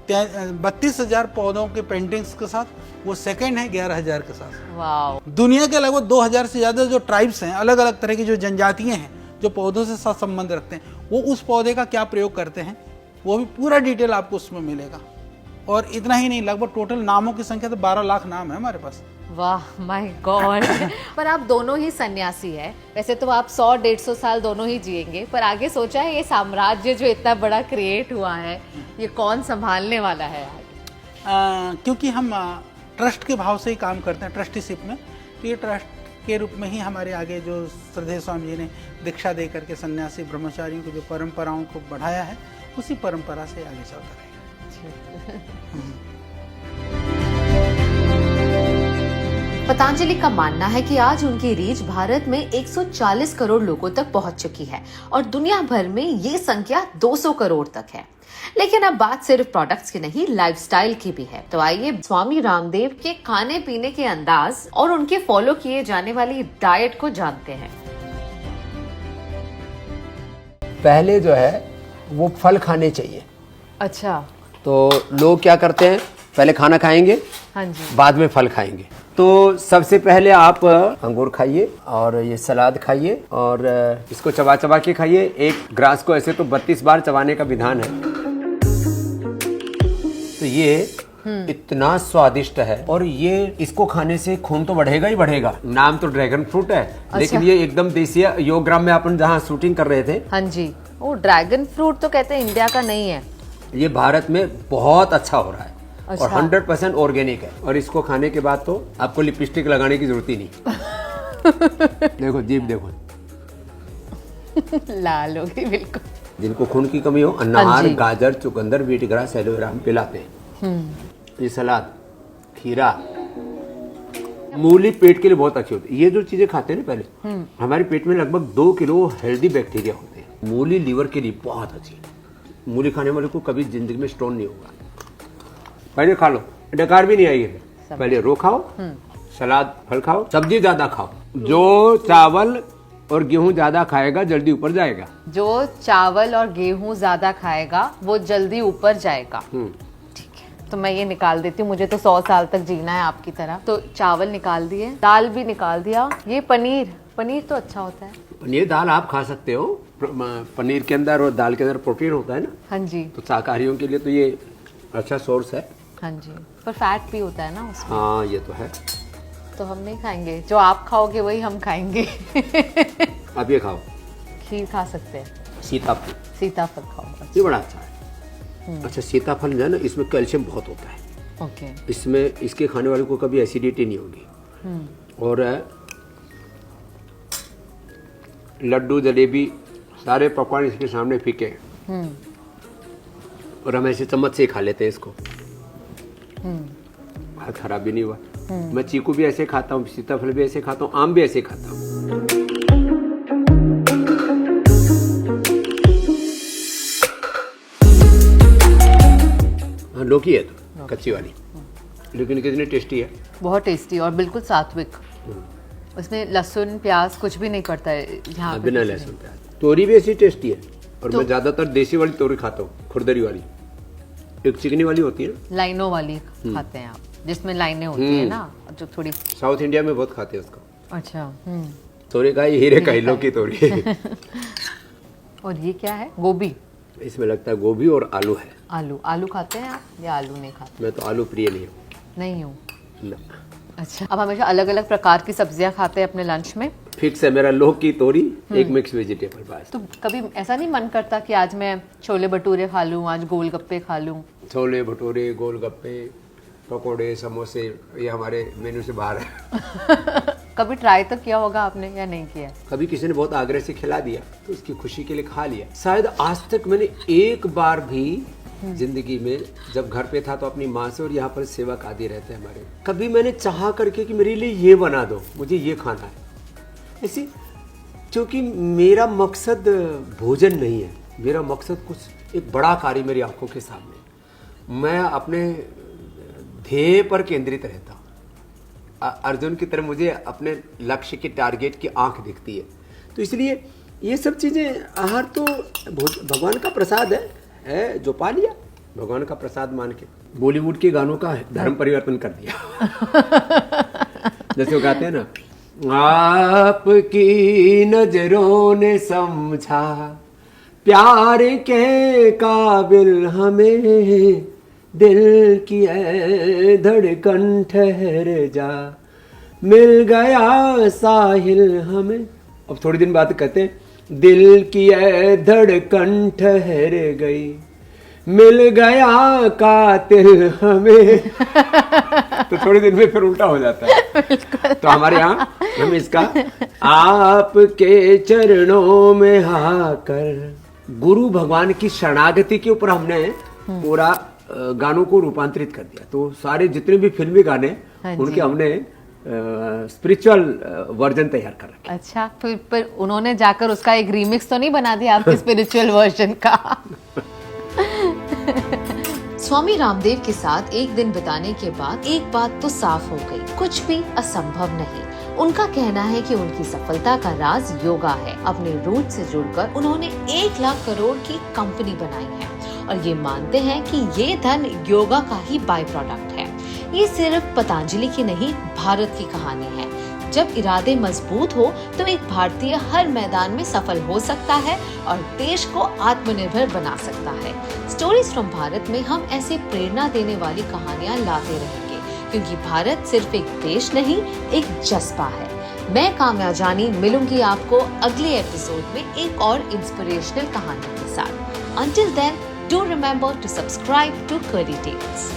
32,000 पौधों के पेंटिंग्स के साथ, वो सेकंड है 11,000 के साथ। वाव। दुनिया के लगभग 2,000 से ज़्यादा जो ट्राइब्स हैं, अलग अलग तरह की जो जनजातियाँ हैं जो पौधों से साथ संबंध रखते हैं, वो उस पौधे का क्या प्रयोग करते हैं वो भी पूरा डिटेल आपको उसमें मिलेगा। और इतना ही नहीं, लगभग टोटल नामों की संख्या तो 12 लाख नाम है हमारे पास। वाह माय गॉड। पर आप दोनों ही सन्यासी हैं। वैसे तो आप 100-150 साल दोनों ही जिएंगे, पर आगे सोचा है ये साम्राज्य जो इतना बड़ा क्रिएट हुआ है ये कौन संभालने वाला है आगे? क्योंकि हम ट्रस्ट के भाव से ही काम करते हैं, ट्रस्टीशिप में। तो ये ट्रस्ट के रूप में ही हमारे आगे जो श्रद्धेय स्वामी जी ने दीक्षा दे करके सन्यासी ब्रह्मचारियों को जो परंपराओं को बढ़ाया है, उसी परंपरा से आगे चलता रहेगा। पतंजलि का मानना है कि आज उनकी रीच भारत में 140 करोड़ लोगों तक पहुंच चुकी है और दुनिया भर में ये संख्या 200 करोड़ तक है। लेकिन अब बात सिर्फ प्रोडक्ट्स की नहीं, लाइफस्टाइल की भी है। तो आइए स्वामी रामदेव के खाने पीने के अंदाज और उनके फॉलो किए जाने वाली डाइट को जानते हैं। पहले जो है वो फल खाने चाहिए। अच्छा। तो लोग क्या करते हैं, पहले खाना खाएंगे, हाँ जी, बाद में फल खाएंगे। तो सबसे पहले आप अंगूर खाइए और ये सलाद खाइए और इसको चबा चबा के खाइए। एक ग्रास को ऐसे तो 32 बार चबाने का विधान है। तो ये इतना स्वादिष्ट है और ये इसको खाने से खून तो बढ़ेगा ही बढ़ेगा। नाम तो ड्रैगन फ्रूट है, लेकिन ये एकदम देसी है। योगग्राम में अपन जहाँ शूटिंग कर रहे थे, हाँ जी, वो ड्रैगन फ्रूट तो कहते हैं इंडिया का नहीं है, ये भारत में बहुत अच्छा हो रहा है। अच्छा। और 100% ऑर्गेनिक है। और इसको खाने के बाद तो आपको लिपस्टिक लगाने की जरूरत ही नहीं। देखो जीभ देखो, लाल हो गई बिल्कुल। जिनको खून की कमी हो, अनार, गाजर, चुकंदर, बीट ग्रास, एलोवेरा हम पिलाते हैं। ये सलाद, खीरा, मूली पेट के लिए बहुत अच्छी होती है। ये जो चीजें खाते हैं ना पहले, हमारे पेट में लगभग 2 किलो हेल्दी बैक्टीरिया होते हैं। मूली लीवर के लिए बहुत अच्छी है। मूली खाने वाले को कभी जिंदगी में स्टोन नहीं होगा। पहले खा लो, डकार भी नहीं आएगी। पहले रो खाओ, सलाद फल खाओ, सब्जी ज्यादा खाओ। जो चावल और गेहूं ज्यादा खाएगा जल्दी ऊपर जाएगा। जो चावल और गेहूं ज्यादा खाएगा वो जल्दी ऊपर जाएगा। ठीक है, तो मैं ये निकाल देती हूँ, मुझे तो 100 साल तक जीना है आपकी तरह। तो चावल निकाल दिए, दाल भी निकाल दिया। ये पनीर, पनीर तो अच्छा होता है। पनीर दाल आप खा सकते हो, पनीर के अंदर और दाल के अंदर प्रोटीन होता है ना। हाँ जी, तो शाकाहारियों के लिए तो ये अच्छा सोर्स है। हाँ जी, पर फैट भी होता है ना उसमें। हाँ ये तो है। तो हम नहीं खाएंगे, जो आप खाओगे वही हम खाएंगे। आप ये खाओ, खीर खा सकते हैं, सीताफल। सीताफल खाओ। ये बड़ा अच्छा है। अच्छा सीताफल जो है ना, इसमें कैल्शियम बहुत होता है। ओके। इसमें इसके खाने वाले को कभी एसिडिटी नहीं होगी। और लड्डू जलेबी सारे पकवान इसके सामने फीके हैं। और हम ऐसे चम्मच से ही खा लेते हैं इसको। हाथ खराब भी नहीं हुआ। मैं चीकू भी ऐसे खाता हूँ, सीताफल भी ऐसे खाता हूँ, आम भी ऐसे खाता हूँ। हाँ लौकी है तो कच्ची वाली, लेकिन कितनी टेस्टी है। बहुत टेस्टी और बिल्कुल सात्विक। उसमें लहसुन प्याज कुछ भी नहीं पड़ता है यहाँ पे। बिना लहसुन प्याज। तोरी भी ऐसी टेस्टी है। और मैं ज्यादातर देसी वाली तोरी खाता हूँ, खुरदरी वाली। एक चिकनी वाली होती है ना, लाइनों वाली खाते हैं आप, जिसमें लाइनें होती है ना, जो थोड़ी। साउथ इंडिया में बहुत खाते हैं उसको। अच्छा। तोरी का हीरे का हिलो की तोरी। और ये क्या है? गोभी। इसमें लगता है गोभी और आलू है। आलू, आलू खाते हैं आप या आलू नहीं खाते? मैं तो आलू प्रिय नहीं हूँ। नहीं हूँ। ना। अच्छा, अब हमेशा अलग अलग प्रकार की सब्जियां खाते हैं अपने लंच में। फिक्स है मेरा, लौकी तोरी एक मिक्स वेजिटेबल बस। तो कभी ऐसा नहीं मन करता कि आज मैं छोले भटूरे खा लूं, आज गोलगप्पे खा लूं? छोले भटूरे, गोलगप्पे, पकोड़े, समोसे, ये हमारे मेन्यू से बाहर है। कभी ट्राई तो किया होगा आपने या नहीं किया? कभी किसी ने बहुत आग्रह से खिला दिया तो उसकी खुशी के लिए खा लिया। शायद आज तक मैंने एक बार भी जिंदगी में, जब घर पे था तो अपनी माँ से, और यहाँ पर सेवक आदि रहते हैं हमारे, कभी मैंने चाहा करके कि मेरे लिए ये बना दो, मुझे ये खाना है ऐसे, क्योंकि मेरा मकसद भोजन नहीं है। मेरा मकसद कुछ एक बड़ा कार्य मेरी आंखों के सामने। मैं अपने ध्येय पर केंद्रित रहता हूँ। अर्जुन की तरह मुझे अपने लक्ष्य की, टारगेट की आंख दिखती है। तो इसलिए ये सब चीजें, आहार तो भगवान का प्रसाद है जो पा लिया भगवान का प्रसाद मान के। बॉलीवुड के गानों का धर्म परिवर्तन कर दिया। जैसे वो गाते हैं ना, आपकी नजरों ने समझा प्यार के काबिल हमें, दिल की ऐ धड़कन ठहर जा, मिल गया साहिल हमें। अब थोड़ी दिन बाद कहते हैं, दिल की ऐ धड़कन ठहर गई, मिल गया कातिल हमें। तो थोड़ी दिन में फिर उल्टा हो जाता है। तो हमारे यहाँ हम इसका आपके चरणों में आकर, गुरु भगवान की शरणागति के ऊपर हमने पूरा गानों को रूपांतरित कर दिया। तो सारे जितने भी फिल्मी गाने, उनके हमने स्पिरिचुअल वर्जन तैयार कर रखे। अच्छा, फिर उन्होंने जाकर उसका एक रीमिक्स तो नहीं बना दिया आपके स्पिरिचुअल वर्जन का? स्वामी रामदेव के साथ एक दिन बिताने के बाद एक बात तो साफ हो गई, कुछ भी असंभव नहीं। उनका कहना है कि उनकी सफलता का राज योगा है। अपने रूट से जुड़कर उन्होंने 1 लाख करोड़ की कंपनी बनाई है और ये मानते हैं कि ये धन योगा का ही बाय प्रोडक्ट है। ये सिर्फ पतंजलि की नहीं, भारत की कहानी है। जब इरादे मजबूत हो तो एक भारतीय हर मैदान में सफल हो सकता है और देश को आत्मनिर्भर बना सकता है। स्टोरीज फ्रॉम भारत में हम ऐसे प्रेरणा देने वाली कहानियां लाते रहेंगे, क्योंकि भारत सिर्फ एक देश नहीं, एक जज्बा है। मैं काम्या जानी मिलूंगी आपको अगले एपिसोड में एक और इंस्पिरेशनल कहानी के साथ। Until then, do remember to subscribe to Curly Tales.